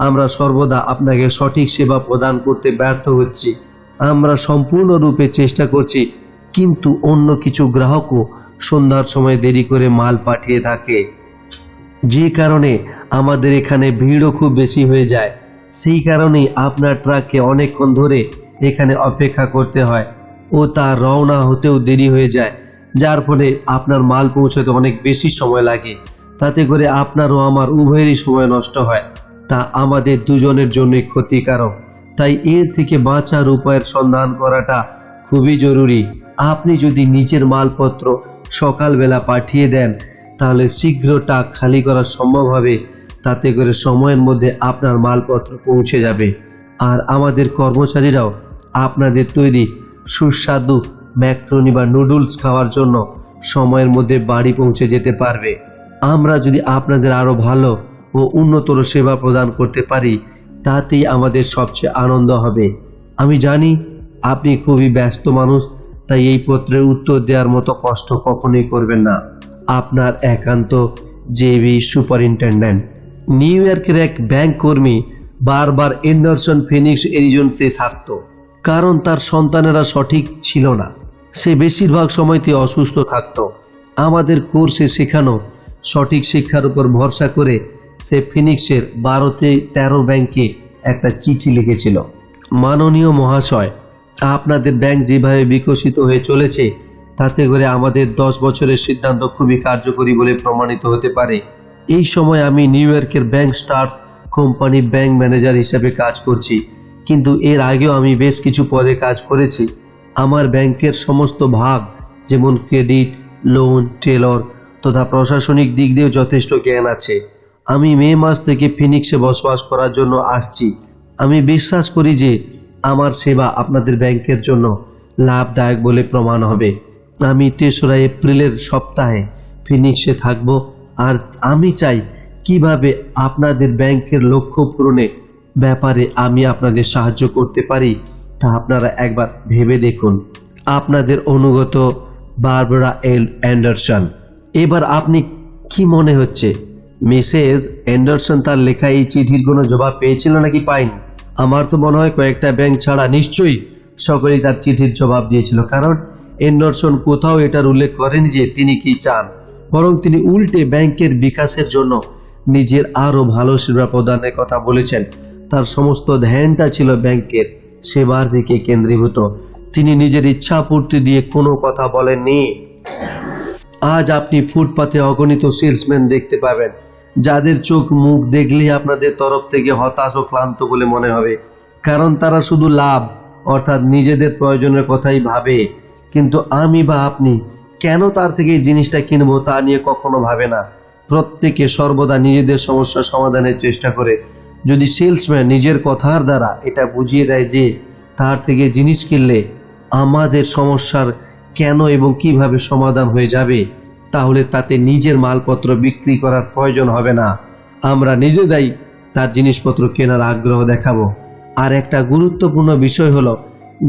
আমরা সর্বদা আপনাকে সঠিক সেবা প্রদান করতে ব্যর্থ হচ্ছি। আমরা সম্পূর্ণরূপে চেষ্টা করছি, কিন্তু অন্য কিছু গ্রাহকও সন্ধ্যার সময় দেরি করে মাল পাঠিয়ে থাকে, যে কারণে আমাদের এখানে ভিড়ও খুব বেশি হয়ে যায়। সেই কারণেই আপনার ট্রাককে অনেকক্ষণ ধরে এখানে অপেক্ষা করতে হয় ও তার রওনা হতেও দেরি হয়ে যায়, যার ফলে আপনার মাল পৌঁছাতে অনেক বেশি সময় লাগে। তাতে করে আপনার ও আমার উভয়েরই সময় নষ্ট হয়, তা আমাদের দুজনের জন্যই ক্ষতিকারক। তাই এর থেকে বাঁচার উপায়ের সন্ধান করাটা খুবই জরুরি। আপনি যদি নিজের মালপত্র সকালবেলা পাঠিয়ে দেন তাহলে শীঘ্র ট্রাক খালি করা সম্ভব হবে। তাতে করে সময়ের মধ্যে আপনার মালপত্র পৌঁছে যাবে, আর আমাদের কর্মচারীরাও আপনাদের তৈরি সুস্বাদু ম্যাক্রোনি বা নুডলস খাওয়ার জন্য সময়ের মধ্যে বাড়ি পৌঁছে যেতে পারবে। আমরা যদি আপনাদের আরো ভালো ও উন্নতর সেবা প্রদান করতে পারি, তাতেই আমাদের সবচেয়ে আনন্দ হবে। আমি জানি আপনি খুবই ব্যস্ত মানুষ, তাই এই পত্রের উত্তর দেওয়ার মতো কষ্ট কখনোই করবেন না। আপনার একান্ত জেবি সুপারিনটেন্ডেন্ট। নিউ ইয়র্কের এক ব্যাংক কর্মী বারবার এন্ডারসন ফিনিক্স এরিজোনাতে থাকত, কারণ তার সন্তানেরা সঠিক ছিল না। সে বেশিরভাগ সময়তে অসুস্থ থাকত। আমাদের কোর্সে শেখানো সঠিক শিক্ষার উপর ভরসা করে সে ফিনিক্সের 12-13 ব্যাংকে একটা চিঠি লিখেছিল। মাননীয় মহাশয়, আপনাদের ব্যাংক যেভাবে বিকশিত হয়ে চলেছে তাতে করে আমাদের 10 বছরের সিদ্ধান্ত খুবই কার্যকরী বলে প্রমাণিত হতে পারে। এই সময় আমি নিউ ইয়র্কের bank stars company bank manager হিসেবে কাজ করছি, কিন্তু এর আগেও আমি বেশ কিছু পদে কাজ করেছি। আমার ব্যাংকের সমস্ত ভাগ, যেমন ক্রেডিট, লোন, টেলর তথা প্রশাসনিক দিক দিয়েও যথেষ্ট জ্ঞান আছে। আমি মে মাস থেকে ফিনিক্সে বসবাস করার জন্য আসছি। আমি বিশ্বাস করি যে আমার সেবা আপনাদের ব্যাংকের জন্য লাভদায়ক বলে প্রমাণ হবে। আমি 3রা এপ্রিলের সপ্তাহে ফিনিক্সে থাকব, আর আমি চাই কিভাবে আপনাদের ব্যাংকের লক্ষ্য পূরণে ব্যাপারে আমি আপনাদের সাহায্য করতে পারি তা আপনারা একবার ভেবে দেখুন। আপনাদের অনুগত বারবারা এল অ্যান্ডারসন। এবার আপনি কি মনে হচ্ছে, মিসেস অ্যান্ডারসন তার লেখা এই চিঠির কোনো জবাব পেয়েছিল নাকি পায়নি? আমার তো মনে হয় কয়েকটা ব্যাংক ছাড়া নিশ্চয়ই সকলেই তার চিঠির জবাব দিয়েছিল, কারণ অ্যান্ডারসন কোথাও এটার উল্লেখ করেন যে তিনি কি চান, বরং তিনি উল্টে ব্যাংকের বিকাশের জন্য নিজের আরও ভালো সেবা প্রদানের কথা বলেছেন। তার সমস্ত ধ্যানটা ছিল ব্যাংকের সেবার দিকে কেন্দ্রীভূত। তিনি নিজের ইচ্ছা পূর্তি দিয়ে কোনো কথা বলেননি। আজ আপনি ফুটপাতে অগণিত সেলসম্যান দেখতে পাবেন, যাদের চোখ মুখ দেখলেই আপনাদের তরফ থেকে হতাশ ও ক্লান্ত বলে মনে হবে, কারণ তারা শুধু লাভ অর্থাৎ নিজেদের প্রয়োজনের কথাই ভাবে। কিন্তু আমি বা আপনি কেন তার থেকে এই জিনিসটা কিনবো তা নিয়ে কখনো ভাবে না। প্রত্যেকে সর্বদা নিজেদের সমস্যা সমাধানের চেষ্টা করে। যদি সেলসম্যান নিজের কথার দ্বারা এটা বুঝিয়ে দেয় যে তার থেকে জিনিস কিনলে আমাদের সমস্যার কেন এবং কিভাবে সমাধান হয়ে যাবে, তাহলে তাতে নিজের মালপত্র বিক্রি করার প্রয়োজন হবে না। আমরা নিজেরাই তার জিনিসপত্র কেনার আগ্রহ দেখাবো। আর একটা গুরুত্বপূর্ণ বিষয় হলো,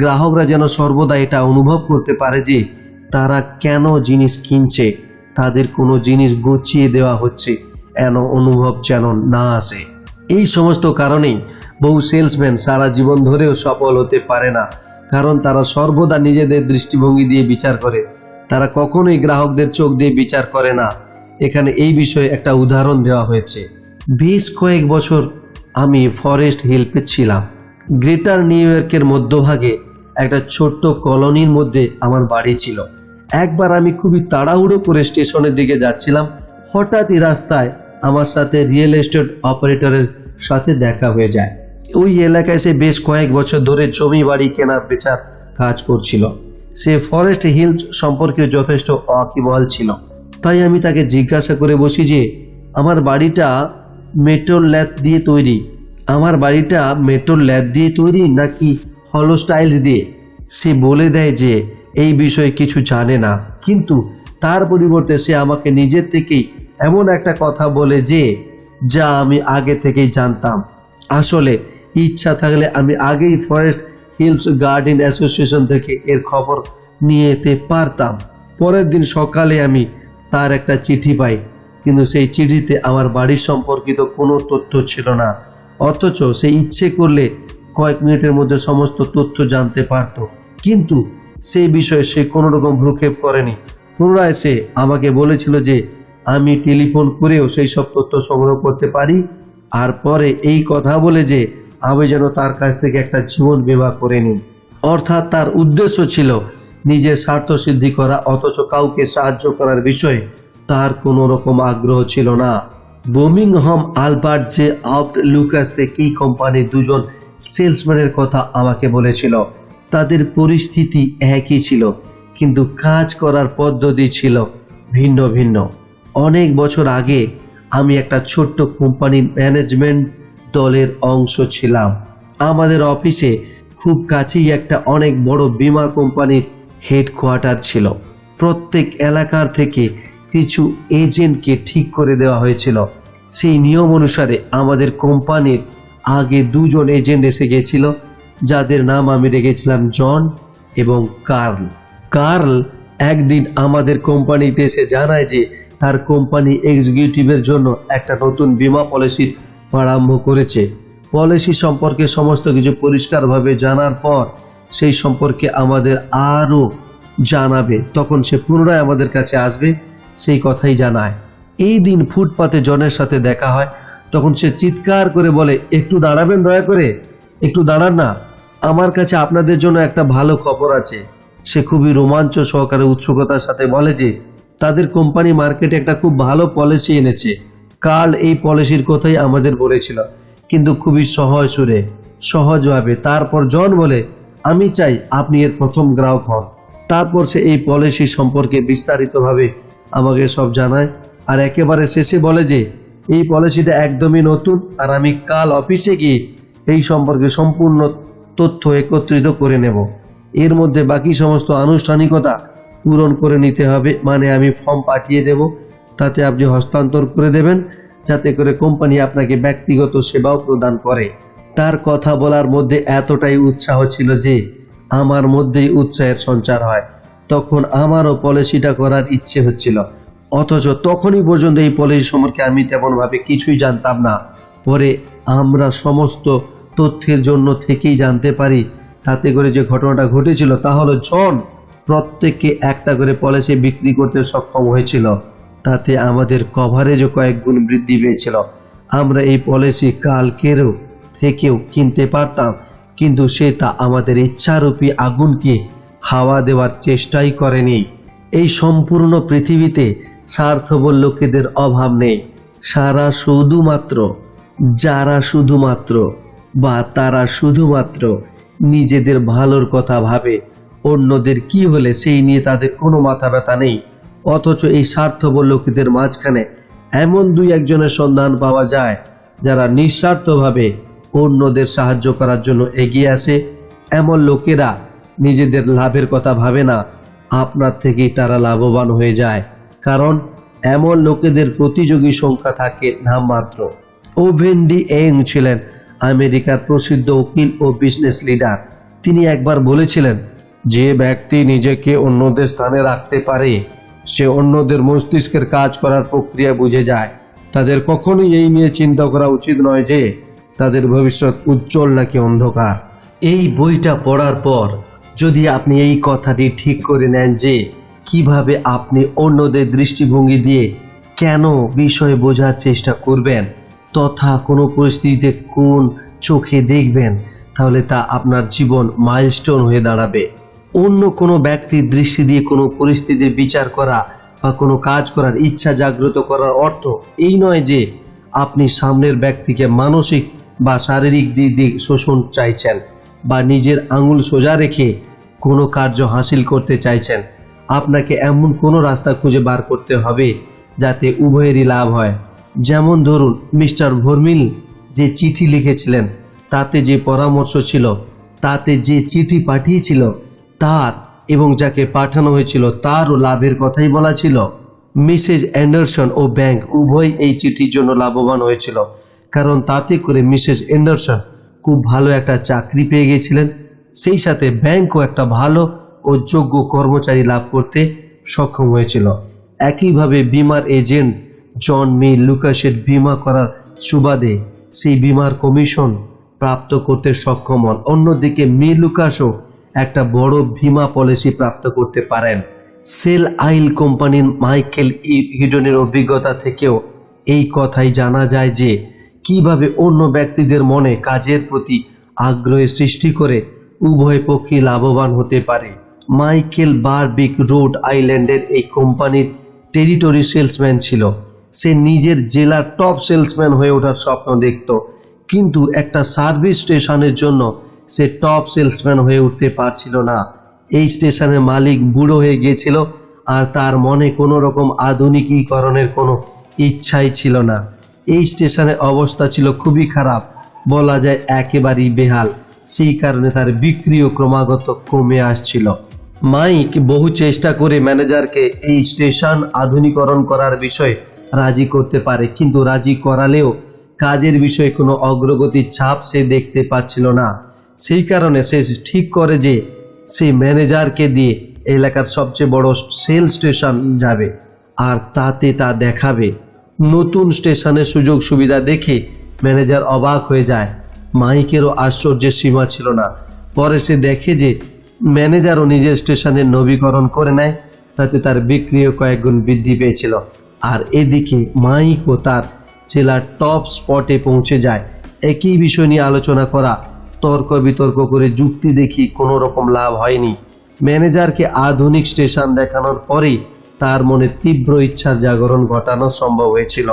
গ্রাহকরা যেন সর্বদা এটা অনুভব করতে পারে যে তারা কেন জিনিস কিনছে, তাদের কোনো জিনিস গুছিয়ে দেওয়া হচ্ছে এমন অনুভব যেন না আসে। এই সমস্ত কারণেই বহু সেলসম্যান সারা জীবন ধরেও সফল হতে পারে না, কারণ তারা সর্বদা নিজেদের দৃষ্টিভঙ্গি দিয়ে বিচার করে। তারা কখনোই গ্রাহকদের চোখ দিয়ে বিচার করে না। এখানে এই বিষয়ে একটা উদাহরণ দেওয়া হয়েছে। বেশ কয়েক বছর আমি ফরেস্ট হিলে ছিলাম। গ্রেটার নিউ ইয়র্কের মধ্যভাগে একটা ছোট্ট কলোনির মধ্যে আমার বাড়ি ছিল। একবার আমি খুবই তাড়াহুড়ো করে স্টেশনের দিকে যাচ্ছিলাম। হঠাৎই রাস্তায় আমার সাথে রিয়েল এস্টেট অপারেটরের সাথে দেখা হয়ে যায়। ওই এলাকায় সে বেশ কয়েক বছর ধরে জমি বাড়ি কেনার বেচার কাজ করছিল। সে ফরেস্ট হিল সম্পর্কে যথেষ্ট ওয়াকিবহাল ছিল। তাই আমি তাকে জিজ্ঞাসা করে বসি যে আমার বাড়িটা মেট্রোর ল্যাথ দিয়ে তৈরি নাকি হলো স্টাইলস দিয়ে। সে বলে দেয় যে এই বিষয়ে কিছু জানে না, কিন্তু তার পরিবর্তে সে আমাকে নিজের থেকেই এমন একটা কথা বলে যে যা আমি আগে থেকেই জানতাম। আসলে ইচ্ছা থাকলে আমি আগেই ফরেস্ট হিলস গার্ডেন অ্যাসোসিয়েশন থেকে এর খবর নিয়ে যেতে পারতাম। পরের দিন সকালে আমি তার একটা চিঠি পাই, কিন্তু সেই চিঠিতে আমার বাড়ির সম্পর্কিত কোনো তথ্য ছিল না। অথচ সে ইচ্ছে করলে কয়েক মিনিটের মধ্যে সমস্ত তথ্য জানতে পারত, কিন্তু সেই বিষয়ে সে কোনো রকম ভ্রুক্ষেপ করেনি। পুনরায় সে আমাকে বলেছিল যে আমি টেলিফোন করেও সেই সব তথ্য সংগ্রহ করতে পারি, আর পরে এই কথা বলে যে আমি যেন তার কাছ থেকে একটা জীবন বীমা করে নিই। অর্থাৎ তার উদ্দেশ্য ছিল নিজের স্বার্থ সিদ্ধি করা, অথচ কাউকে সাহায্য করার বিষয়ে তার কোনো রকম আগ্রহ ছিল না। Birmingham Albert J out Lucas থেকে এই কোম্পানির 2জন সেলসম্যানের কথা আমাকে বলেছিল। তাদের পরিস্থিতি একই ছিল, কিন্তু কাজ করার পদ্ধতি ছিল ভিন্ন ভিন্ন। অনেক বছর আগে আমি একটা ছোট্ট কোম্পানির ম্যানেজমেন্ট দলের অংশ ছিলাম। আমাদের অফিসে খুব কাছেই একটা অনেক বড় বীমা কোম্পানির হেডকোয়ার্টার ছিল। প্রত্যেক এলাকার থেকে কিছু এজেন্টকে ঠিক করে দেওয়া হয়েছিল। সেই নিয়ম অনুসারে আমাদের কোম্পানির আগে দুজন এজেন্ট এসে গেছিল, যাদের নাম আমি রেখেছিলাম জন এবং কার্ল। কার্ল একদিন আমাদের কোম্পানিতে এসে জানায় যে তার কোম্পানি এক্সিকিউটিভের জন্য একটা নতুন বীমা পলিসি আরম্ভ করেছে। পলিসি সম্পর্কে সমস্ত কিছু পরিষ্কারভাবে জানার পর সেই সম্পর্কে আমাদের আরও জানাবে, তখন সে পুনরায় আমাদের কাছে আসবে, সেই কথাই জানায়। এই দিন ফুটপাতে জনের সাথে দেখা হয়। তখন সে চিৎকার করে বলে, একটু দাঁড়াবেন, দয়া করে একটু দাঁড়ান না, আমার কাছে আপনাদের জন্য একটা ভালো খবর আছে। সে খুবই রোমাঞ্চ সহকারে উৎসুকতার সাথে বলে যে তাদের কোম্পানি মার্কেটে একটা খুব ভালো পলিসি এনেছে। কার্ল এই পলিসির কথাই আমাদের বলেছিল, কিন্তু খুবই সহজ সুরে, সহজভাবে। তারপর জন বলে, আমি চাই আপনি এর প্রথম গ্রাহক হন। তারপর সে এই পলিসি সম্পর্কে বিস্তারিতভাবে আমাকে সব জানায়, আর একেবারে শেষে বলে যে এই পলিসিটা একদমই নতুন, আর আমি কাল অফিসে গিয়ে এই সম্পর্কে সম্পূর্ণ তথ্য একত্রিত করে নেব। এর মধ্যে বাকি সমস্ত আনুষ্ঠানিকতা পূরণ করে নিতে হবে, মানে আমি ফর্ম পাঠিয়ে দেব, তাতে আপনি হস্তান্তর করে দেবেন, যাতে করে কোম্পানি আপনাকে ব্যক্তিগত সেবাও প্রদান করে। তার কথা বলার মধ্যে এতটাই উৎসাহ ছিল যে আমার মধ্যেই উৎসাহের সঞ্চার হয়। তখন আমারও পলিসিটা করার ইচ্ছে হচ্ছিল, অথচ তখনই পর্যন্ত এই পলিসি সম্পর্কে আমি তেমনভাবে কিছুই জানতাম না। পরে আমরা সমস্ত তথ্যের জন্য থেকেই জানতে পারি, তাতে করে যে ঘটনাটা ঘটেছিল তা হলো জন প্রত্যেককে একটা করে পলিসি বিক্রি করতে সক্ষম হয়েছিল। তাতে আমাদের কভারেজও কয়েক গুণ বৃদ্ধি পেয়েছিল। আমরা এই পলিসি কালকেরও থেকেও কিনতে পারতাম, কিন্তু সে তা আমাদের ইচ্ছারূপী আগুনকে হাওয়া দেওয়ার চেষ্টাই করেনি। এই সম্পূর্ণ পৃথিবীতে স্বার্থপর লোকেদের অভাব নেই। যারা শুধুমাত্র নিজেদের ভালোর কথা ভাবে, অন্যদের কি হলে সেই নিয়ে তাদের কোনো মাথা ব্যথা নেই। অথচ এই স্বার্থপর লোকেদের মাঝখানে এমন দুই একজনের সন্ধান পাওয়া যায় যারা নিঃস্বার্থভাবে অন্যদের সাহায্য করার জন্য এগিয়ে আসে। এমন লোকেরা নিজেদের লাভের কথা ভাবে না, আপনার থেকেই তারা লাভবান হয়ে যায়, কারণ এমন লোকেদের প্রতিযোগী সংখ্যা থাকে নামমাত্র। ওভেন ডি ইয়ং ছিলেন আমেরিকার প্রসিদ্ধ উকিল ও বিজনেস লিডার। তিনি একবার বলেছিলেন, যে ব্যক্তি নিজেকে অন্যদের স্থানে রাখতে পারে সে অন্যদের মস্তিষ্কের কাজ করার প্রক্রিয়া বুঝে যায়। তাদের কখনোই এই নিয়ে চিন্তা করা উচিত নয় যে তাদের ভবিষ্যৎ উজ্জ্বল নাকি অন্ধকার। এই বইটা পড়ার পর যদি আপনি এই কথাটি ঠিক করে নেন যে কিভাবে আপনি অন্যদের দৃষ্টিভঙ্গি দিয়ে কেন বিষয় বোঝার চেষ্টা করবেন তথা কোনো পরিস্থিতিতে কোন চোখে দেখবেন, তাহলে তা আপনার জীবন মাইলস্টোন হয়ে দাঁড়াবে। অন্য কোনো ব্যক্তির দৃষ্টি দিয়ে কোনো পরিস্থিতির বিচার করা বা কোনো কাজ করার ইচ্ছা জাগ্রত করার অর্থ এই নয় যে আপনি সামনের ব্যক্তিকে মানসিক বা শারীরিক দিক দিয়ে শোষণ চাইছেন বা নিজের আঙুল সোজা রেখে কোনো কার্য হাসিল করতে চাইছেন। আপনাকে এমন কোনো রাস্তা খুঁজে বার করতে হবে যাতে উভয়েরই লাভ হয়। যেমন ধরুন, মিস্টার ভর্মিল যে চিঠি লিখেছিলেন তাতে যে পরামর্শ ছিল, তাতে যে চিঠি পাঠিয়েছিল তার এবং যাকে পাঠানো হয়েছিল তারও লাভের কথাই বলা ছিল। মিসেস অ্যান্ডারসন ও ব্যাংক উভয় এই চিঠির জন্য লাভবান হয়েছিল, কারণ তাতে করে মিসেস অ্যান্ডারসন খুব ভালো একটা চাকরি পেয়ে গেছিলেন, সেই সাথে ব্যাংকও একটা ভালো ও যোগ্য কর্মচারী লাভ করতে সক্ষম হয়েছিল। একইভাবে বিমার এজেন্ট জন মে লুকাসের বিমা করার সুবাদে সেই বিমার কমিশন প্রাপ্ত করতে সক্ষম হন। অন্যদিকে মে লুকাসও একটা বড় বিমা পলিসি প্রাপ্ত করতে পারেন। সেল আইল কোম্পানির মাইকেল হিডনের অভিজ্ঞতা থেকেও এই কথাই জানা যায় যে কিভাবে অন্য ব্যক্তিদের মনে কাজের প্রতি আগ্রহের সৃষ্টি করে উভয় পক্ষই লাভবান হতে পারে। মাইকেল বারবিক রোড আইল্যান্ডের এই কোম্পানির টেরিটরি সেলসম্যান ছিল। সে নিজের জেলার টপ সেলসম্যান হয়ে ওঠার স্বপ্ন দেখত, কিন্তু একটা সার্ভিস স্টেশনের জন্য সে টপ সেলসম্যান হয়ে উঠতে পারছিল না। এই স্টেশনের মালিক বুড়ো হয়ে গিয়েছিল আর তার মনে কোনো রকম আধুনিকীকরণের কোনো ইচ্ছাই ছিল না। এই স্টেশনের অবস্থা ছিল খুবই খারাপ, বলা যায় একেবারেই বেহাল। সেই কারণে তার বিক্রিও ক্রমাগত কমে আসছিল। মাইক বহু চেষ্টা করে ম্যানেজারকে এই স্টেশন আধুনিকরণ করার বিষয়ে রাজি করতে পারে, কিন্তু রাজি করালেও কাজের বিষয়ে কোনো অগ্রগতির ছাপ সে দেখতে পাচ্ছিল না। সেই কারণে সে ঠিক করে যে সে ম্যানেজারকে দিয়ে এলাকার সবচেয়ে বড় সেল স্টেশন যাবে আর তাতে তা দেখাবে। নতুন স্টেশনের সুযোগ সুবিধা দেখে ম্যানেজার অবাক হয়ে যায়। মাইকেরও আশ্চর্যের সীমা ছিল না। পরে সে দেখে যে ম্যানেজারও নিজের স্টেশনের নবীকরণ করে নেয়, তাতে তার বিক্রিও কয়েক গুণ বৃদ্ধি পেয়েছিল। আর এদিকে মাইকও তার জেলার টপ স্পটে পৌঁছে যায়। একই বিষয় নিয়ে আলোচনা করা, তর্ক বিতর্ক করে যুক্তি দেখি কোনো রকম লাভ হয়নি। ম্যানেজারকে আধুনিক স্টেশন দেখানোর পরেই তার মনে তীব্র ইচ্ছার জাগরণ ঘটানো সম্ভব হয়েছিল,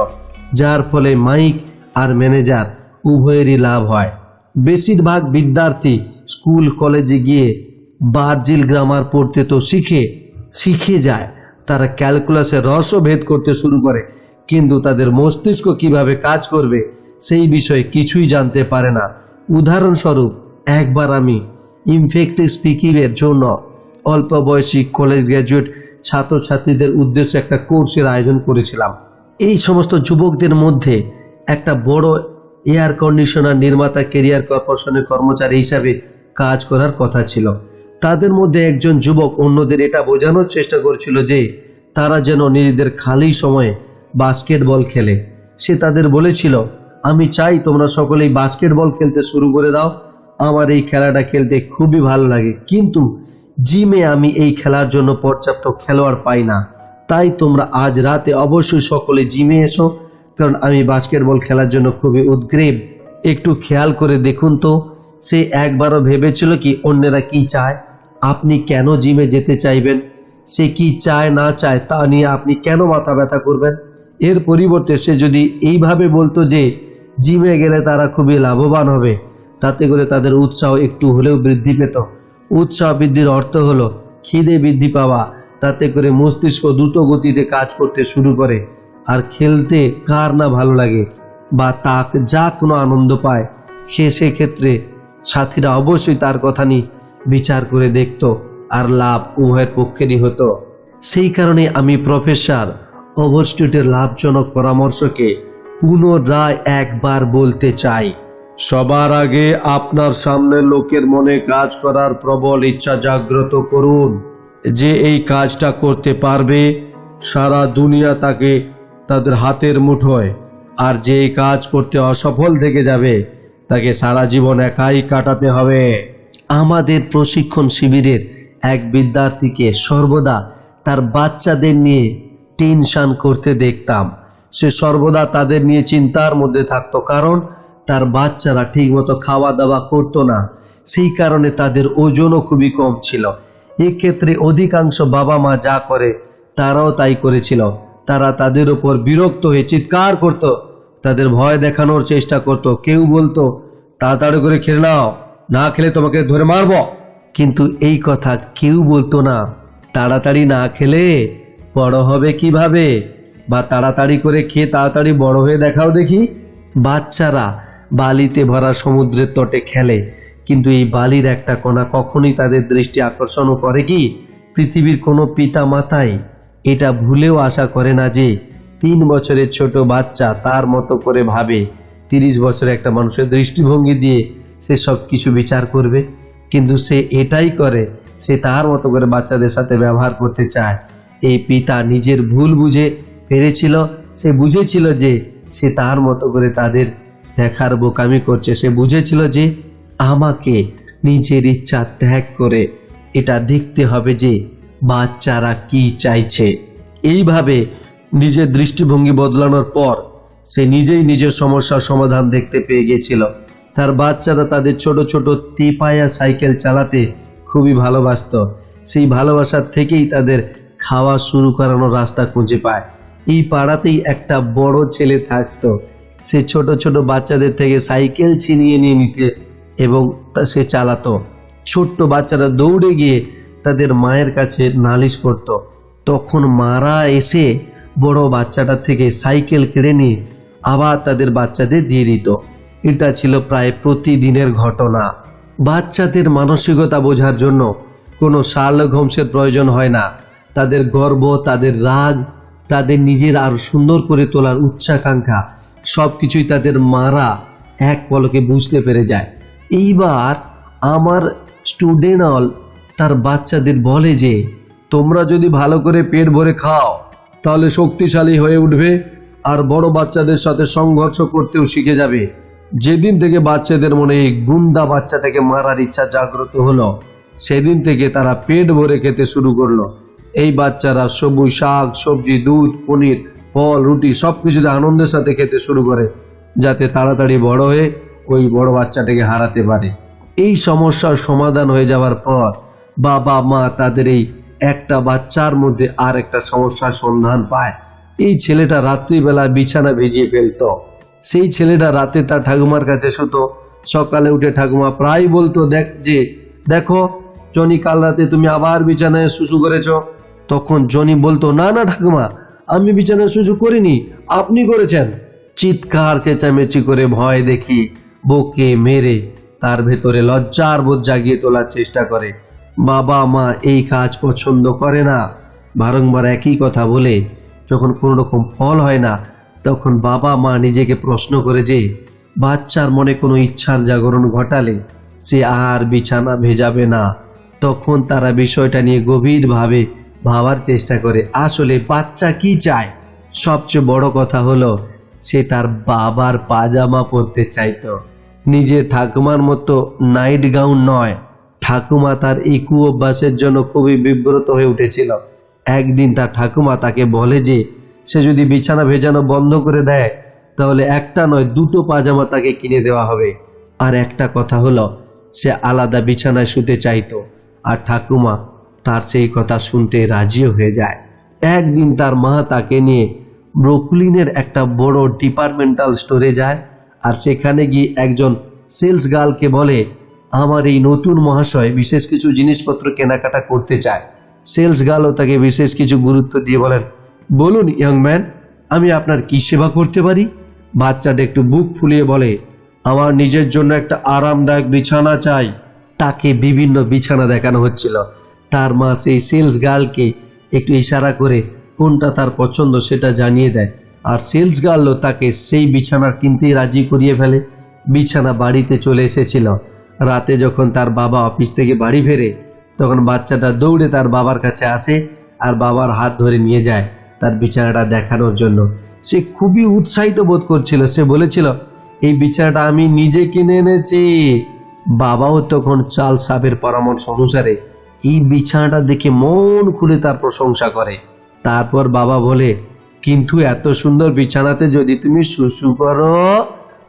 যার ফলে মাইক আর ম্যানেজার উভয়েরই লাভ হয়। বেশিরভাগ বিদ্যার্থী স্কুল কলেজে গিয়ে ভার্জিল গ্রামার পড়তে তো শিখে যায়। তারা ক্যালকুলাসের রহস্য ভেদ করতে শুরু করে, কিন্তু তাদের মস্তিষ্ক কিভাবে কাজ করবে সেই বিষয়ে কিছুই জানতে পারে না। উদাহরণস্বরূপ, একবার আমি ইনফেক্টিভ স্পিকিংয়ের জন্য অল্প বয়সী কলেজ গ্র্যাজুয়েট ছাত্রছাত্রীদের উদ্দেশ্যে একটা কোর্সের আয়োজন করেছিলাম। এই সমস্ত যুবকদের মধ্যে একটা বড় এয়ার কন্ডিশনার নির্মাতা ক্যারিয়ার কর্পোরেশনের কর্মচারী হিসাবে কাজ করার কথা ছিল। তাদের মধ্যে একজন যুবক অন্যদের এটা বোঝানোর চেষ্টা করছিল যে তারা যেন নিজেদের খালি সময়ে বাস্কেটবল খেলে। সে তাদের বলেছিল, আমি চাই তোমরা সকলেই বাস্কেটবল খেলতে শুরু করে দাও। আমার এই খেলাটা খেলতে খুবই ভালো লাগে, কিন্তু জিমে আমি এই খেলার জন্য পর্যাপ্ত খেলোয়াড় পাই না। তাই তোমরা আজ রাতে অবশ্যই সকলে জিমে এসো, কারণ আমি বাস্কেটবল খেলার জন্য খুবই উদ্গ্রীব। একটু খেয়াল করে দেখুন তো, সে একবারও ভেবেছিল কি অন্যেরা কি চায়? আপনি কেন জিমে যেতে চাইবেন? সে কি চায় না চায় তা নিয়ে আপনি কেন মাথা ব্যথা করবেন? এর পরিবর্তে সে যদি এইভাবে বলতো যে জিমে গেলে তারা খুবই লাভবান হবে, তাতে করে তাদের উৎসাহ একটু হলেও বৃদ্ধি পেত। উৎসাহ বৃদ্ধির অর্থ হলো খিদে বৃদ্ধি পাওয়া। তাতে করে মস্তিষ্ক দ্রুত গতিতে কাজ করতে শুরু করে। আর খেলতে কার না ভালো লাগে, বা তাক যা কোনো আনন্দ পায়, সেক্ষেত্রে সাথীরা অবশ্যই তার কথা নিয়ে বিচার করে দেখত, আর লাভ উভয়ের পক্ষেরই হতো। সেই কারণে আমি প্রফেসর ওভারস্ট্রিটের লাভজনক পরামর্শকে পুনরায় একবার বলতে চাই। সবার আগে আপনার সামনে লোকের মনে কাজ করার প্রবল ইচ্ছা জাগ্রত করুন। যে এই কাজটা করতে পারবে, সারা দুনিয়া তাকে তাদের হাতের মুঠোয়। আর যে এই কাজ করতে অসফল থেকে যাবে, তাকে সারা জীবন একাই কাটাতে হবে। আমাদের প্রশিক্ষণ শিবিরের এক বিদ্যার্থীকে সর্বদা তার বাচ্চাদের নিয়ে টেনশন করতে দেখতাম। সে সর্বদা তাদের নিয়ে চিন্তার মধ্যে থাকতো, কারণ তার বাচ্চারা ঠিকমতো খাওয়া দাওয়া করতো না। সেই কারণে তাদের ওজনও খুবই কম ছিল। এক্ষেত্রে অধিকাংশ বাবা মা যা করে তারাও তাই করেছিল। তারা তাদের উপর বিরক্ত হয়ে চিৎকার করত, তাদের ভয় দেখানোর চেষ্টা করত। কেউ বলতো, তাড়াতাড়ি করে খেলে নাও, না খেলে তোমাকে ধরে মারব। কিন্তু এই কথা কেউ বলতো না, তাড়াতাড়ি না খেলে বড় হবে কিভাবে, বা তাড়াতাড়ি করে খেয়ে তাড়াতাড়ি বড় হয়ে দেখাও দেখি। বাচ্চারা বালিতে ভরা সমুদ্রের তটে খেলে, কিন্তু এই বালির একটা কণা কখনোই তাদের দৃষ্টি আকর্ষণ করে কি? পৃথিবীর কোনো পিতা মাতাই এটা ভুলেও আশা করে না যে 3 বছরের ছোট বাচ্চা তার মতো করে ভাবে। 30 বছরে একটা মানুষের দৃষ্টিভঙ্গি দিয়ে সে সব কিছু বিচার করবে, কিন্তু সে এটাই করে, সে তার মতো করে বাচ্চাদের সাথে ব্যবহার করতে চায়। এই পিতা নিজের ভুল বুঝে পেরেছিল। সে বুঝেছিল যে সে তার মতো করে তাদের দেখার বোকামি করছে। সে বুঝেছিল যে আমাকে নিজের ইচ্ছা ত্যাগ করে এটা দেখতে হবে যে বাচ্চারা কি চাইছে। এইভাবে নিজের দৃষ্টিভঙ্গি বদলানোর পর সে নিজেই নিজের সমস্যার সমাধান দেখতে পেয়ে গেছিল। তার বাচ্চারা তাদের ছোট ছোট তেপায়া সাইকেল চালাতে খুবই ভালোবাসত। সেই ভালোবাসার থেকেই তাদের খাওয়া শুরু করানোর রাস্তা খুঁজে পায়। এই পাড়াতেই একটা বড় ছেলে থাকতো। সে ছোট ছোট বাচ্চাদের থেকে সাইকেল ছিনিয়ে নিয়ে নিতে এবং সে চালাতো। ছোট্ট বাচ্চারা দৌড়ে গিয়ে তাদের মায়ের কাছে নালিশ করত। তখন মারা এসে বড় বাচ্চাটার থেকে সাইকেল কেড়ে নিয়ে আবার তাদের বাচ্চাদের দিয়ে দিত। এটা ছিল প্রায় প্রতিদিনের ঘটনা। বাচ্চাদের মানসিকতা বোঝার জন্য কোনো শার্লক হোমসের প্রয়োজন হয় না। তাদের গর্ব, তাদের রাগ, তাদের নিজের আরো সুন্দর করে তোলার উচ্চাকাঙ্ক্ষা সবকিছুই তাদের মারা এক পলকে বুঝতে পেরে যায়। এইবার আমার স্টুডেন্ট তার বাচ্চাদের বলে যে তোমরা যদি ভালো করে পেট ভরে খাও তাহলে শক্তিশালী হয়ে উঠবে আর বড় বাচ্চাদের সাথে সংঘর্ষ করতেও শিখে যাবে। যেদিন থেকে বাচ্চাদের মনে এই গুন্ডা বাচ্চাটাকে মারার ইচ্ছা জাগ্রত হলো, সেদিন থেকে তারা পেট ভরে খেতে শুরু করলো। এই বাচ্চারা সবুজ শাক সবজি, দুধ, পনির, ফল, রুটি সবকিছুতে আনন্দের সাথে খেতে শুরু করে, যাতে তাড়াতাড়ি বড় হয়ে ওই বড় বাচ্চাটাকে হারাতে পারে। এই সমস্যার সমাধান হয়ে যাওয়ার পর বাবা মা তাদের এই একটা বাচ্চার মধ্যে আর একটা সমস্যার সন্ধান পায়। এই ছেলেটা রাত্রিবেলা বিছানা ভিজিয়ে ফেলতো। সেই ছেলেটা রাতে তার ঠাকুমার কাছে শুতো। সকালে উঠে ঠাকুমা প্রায় বলতো, দেখো জনি, কাল রাতে তুমি আবার বিছানায় শুশু করেছ। তখন জনি বলতো, না না ঠাকুমা, আমি বিছানায় শুশু করিনি, আপনি করেছেন। চিৎকার চেঁচামেচি করে ভয় দেখি বকে মেরে তার ভেতরে লজ্জার বোধ জাগিয়ে তোলার চেষ্টা করে। বাবা মা এই কাজ পছন্দ করে না। বারংবার একই কথা বলে যখন কোনো রকম ফল হয় না, তখন বাবা মা নিজেকে প্রশ্ন করে যে বাচ্চার মনে কোনো ইচ্ছার জাগরণ ঘটালে সে আর বিছানা ভেজাবে না। তখন তারা বিষয়টা নিয়ে গভীরভাবে ভাবার চেষ্টা করে আসলে বাচ্চা কি চায়। সবচেয়ে বড় কথা হলো সে তার বাবার পাজামা পরতে চাইতো, নিজের ঠাকুমার মতো নাইট গাউন নয়। ঠাকুমা তার এই কুঅভ্যাসের জন্য খুবই বিব্রত হয়ে উঠেছিল। একদিন তার ঠাকুমা তাকে বলে যে সে যদি বিছানা ভেজানো বন্ধ করে দেয় তাহলে একটা নয় দুটো পাজামা তাকে কিনে দেওয়া হবে। আর একটা কথা হলো সে আলাদা বিছানায় শুতে চাইতো, আর ঠাকুমা তার সেই কথা শুনতে রাজিও হয়ে যায়। একদিন তার মা তাকে নিয়ে ব্রুকলিনের একটা বড় ডিপার্টমেন্টাল স্টোরে যায়, আর সেখানে গিয়ে একজন সেলস গার্লকে বলে আমার এই নতুন মহাশয় বিশেষ কিছু জিনিসপত্র কেনাকাটা করতে চায়। সেলস গার্লও তাকে বিশেষ কিছু গুরুত্ব দিয়ে বলেন, বলুন ইয়ং ম্যান, আমি আপনার কি সেবা করতে পারি? বাচ্চাটা একটু বুক ফুলিয়ে বলে, আমার নিজের জন্য একটা আরামদায়ক বিছানা চাই। তাকে বিভিন্ন বিছানা দেখানো হচ্ছিল। তার মা সেই সেলস গার্লকে একটু ইশারা করে কোনটা তার পছন্দ সেটা জানিয়ে দেয়, আর সেলস গার্লও তাকে সেই বিছানা কিনতেই রাজি করিয়ে ফেলে। বিছানা বাড়িতে চলে এসেছিল। রাতে যখন তার বাবা অফিস থেকে বাড়ি ফেরে তখন বাচ্চাটা দৌড়ে তার বাবার কাছে আসে আর বাবার হাত ধরে নিয়ে যায় তার বিছানাটা দেখানোর জন্য। সে খুবই উৎসাহিত বোধ করছিল। সে বলেছিল, এই বিছানাটা আমি নিজে কিনে এনেছি। বাবাও তখন চার্লস সাহেবের পরামর্শ অনুসারে এই বিছানাটা দেখে মন খুলে তার প্রশংসা করে। তারপর বাবা বলে, কিন্তু এত সুন্দর বিছানাতে যদি তুমি শুশু করো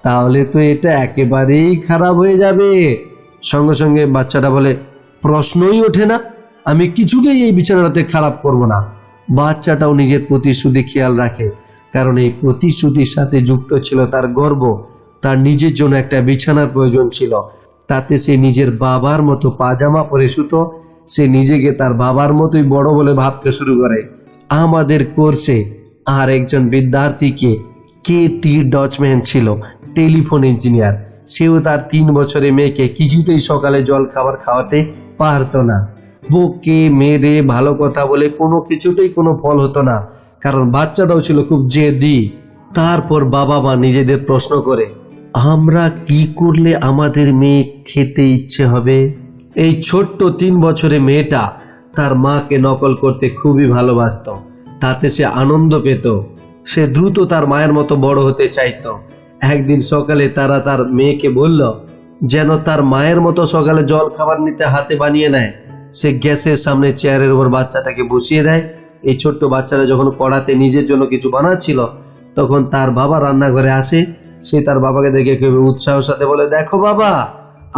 তাহলে তো এটা একেবারেই খারাপ হয়ে যাবে। সঙ্গে সঙ্গে বাচ্চাটা বলে, প্রশ্নই ওঠে না, আমি কিছুতেই এই বিছানাটাতে খারাপ করব না। বাচ্চাটাও নিজের প্রতিশ্রুতি খেয়াল রাখে, কারণ এই প্রতিশ্রুতির সাথে যুক্ত ছিল তার গর্ব। তার নিজের জন্য একটা বিছানার প্রয়োজন ছিল, তাতে সে নিজের বাবার মতো পাজামা পরে শুতো। সে নিজেকে তার বাবার মতোই বড় বলে ভাবতে শুরু করে। আমাদের কোর্সে আর একজন বিদ্যার্থীকে কে.টি. ডচম্যান ছিল, টেলিফোন ইঞ্জিনিয়ার। সেও তার 3 বছরের মেয়েকে কিছুতেই সকালে জল খাবার খাওয়াতে পারতো না। বকে মেরে ভালো কথা বলে কোনো কিছুতেই কোনো ফল হতো না, কারণ বাচ্চাটাও ছিল খুব জেদি। তারপর বাবা মা নিজেদের প্রশ্ন করে, আমরা কি করলে আমাদের মেয়ে খেতে ইচ্ছে হবে? এই ছোট্ট 3 বছরের মেয়েটা তার মাকে নকল করতে খুবই ভালোবাসত। তাতে সে আনন্দ পেত। সে দ্রুত তার মায়ের মতো বড় হতে চাইতো। একদিন সকালে তারা তার মেয়েকে বলল যেন তার মায়ের মতো সকালে জল খাবার নিতে হাতে বানিয়ে নেয়। সে গ্যাসের সামনে চেয়ারের উপর বাচ্চাটাকে বসিয়ে দেয়। এই ছোট্ট বাচ্চারা যখন কড়াতে নিজের জন্য কিছু বানাচ্ছিল তখন তার বাবা রান্নাঘরে আসে। সে তার বাবাকে দেখে খুব উৎসাহের সাথে বলে, দেখো বাবা,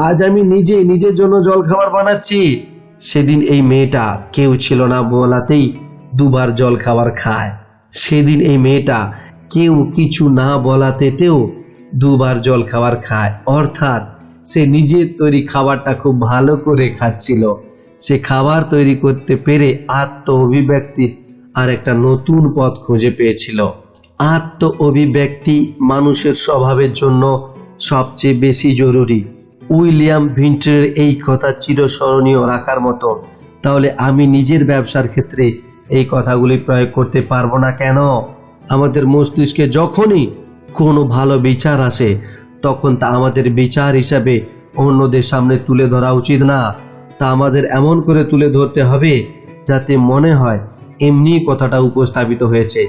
আজ আমি নিজের জন্য জল খাবার বানাচ্ছি। সেদিন এই মেয়েটা কেউ ছিল না বলাতেই 2 বার জল খাবার খায়। সেদিন এই মেয়েটা কেউ কিছু না বলাতেও 2 বার জল খাবার খায়, অর্থাৎ সে নিজের তৈরি খাবারটা খুব ভালো করে খাচ্ছিল। সে খাবার তৈরি করতে পেরে আত্ম অভিব্যক্তির আর একটা নতুন পথ খুঁজে পেয়েছিল। আত্ম অভিব্যক্তি মানুষের স্বভাবের জন্য সবচেয়ে বেশি জরুরি। উইলিয়াম ভিন্টারের এই কথা চিরস্মরণীয় রাখার মতো। তাহলে আমি নিজের ব্যবসার ক্ষেত্রে এই কথাগুলি প্রয়োগ করতে পারবো না কেন? আমাদের মস্তিষ্কে যখনই কোনো ভালো বিচার আসে তখন তা আমাদের বিচার হিসাবে অন্যদের সামনে তুলে ধরা উচিত না, তা আমাদের এমন করে তুলে ধরতে হবে যাতে মনে হয় এমনি কথাটা উপস্থাপিত হয়েছে।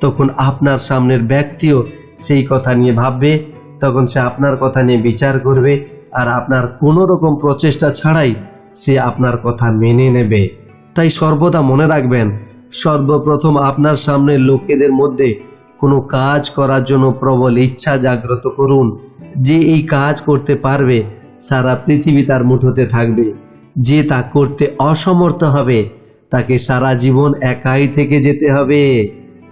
তখন আপনার সামনের ব্যক্তিও সেই কথা নিয়ে ভাববে, তখন সে আপনার কথা নিয়ে বিচার করবে, আর আপনার কোনো রকম প্রচেষ্টা ছাড়াই সে আপনার কথা মেনে নেবে। তাই সর্বদা মনে রাখবেন, সর্বপ্রথম আপনার সামনের লোকেদের মধ্যে কোনো কাজ করার জন্য প্রবল ইচ্ছা জাগ্রত করুন। যে এই কাজ করতে পারবে সারা পৃথিবী তার মুঠোতে থাকবে। যে তা করতে অসমর্থ হবে তাকে সারা জীবন একাই থেকে যেতে হবে।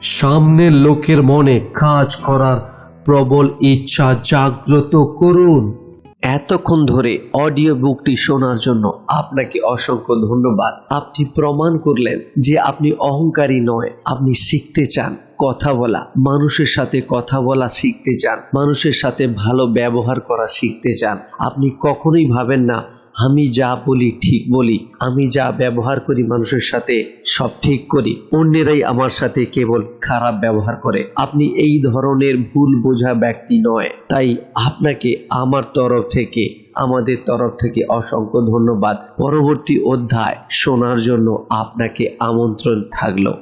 সামনের লোকের মনে কাজ করার প্রবল ইচ্ছা জাগ্রত করুন। এতক্ষণ ধরে অডিও বুকটি শোনার জন্য আপনাকে অসংখ্য ধন্যবাদ। আপনি প্রমাণ করলেন যে আপনি অহংকারী নয়, আপনি শিখতে চান কথা বলা, মানুষের সাথে কথা বলা শিখতে চান, মানুষের সাথে ভালো ব্যবহার করা শিখতে চান। আপনি কখনোই ভাবেন না আমি যা বলি ঠিক বলি, আমি যা ব্যবহার করি মানুষের সাথে সব ঠিক করি, অন্যেরাই আমার সাথে কেবল খারাপ ব্যবহার করে। আপনি এই ধরনের ভুল বোঝা ব্যক্তি নয়। তাই আপনাকে আমার তরফ থেকে, আমাদের তরফ থেকে অসংখ্য ধন্যবাদ। পরবর্তী অধ্যায় শোনার জন্য আপনাকে আমন্ত্রণ থাকলো।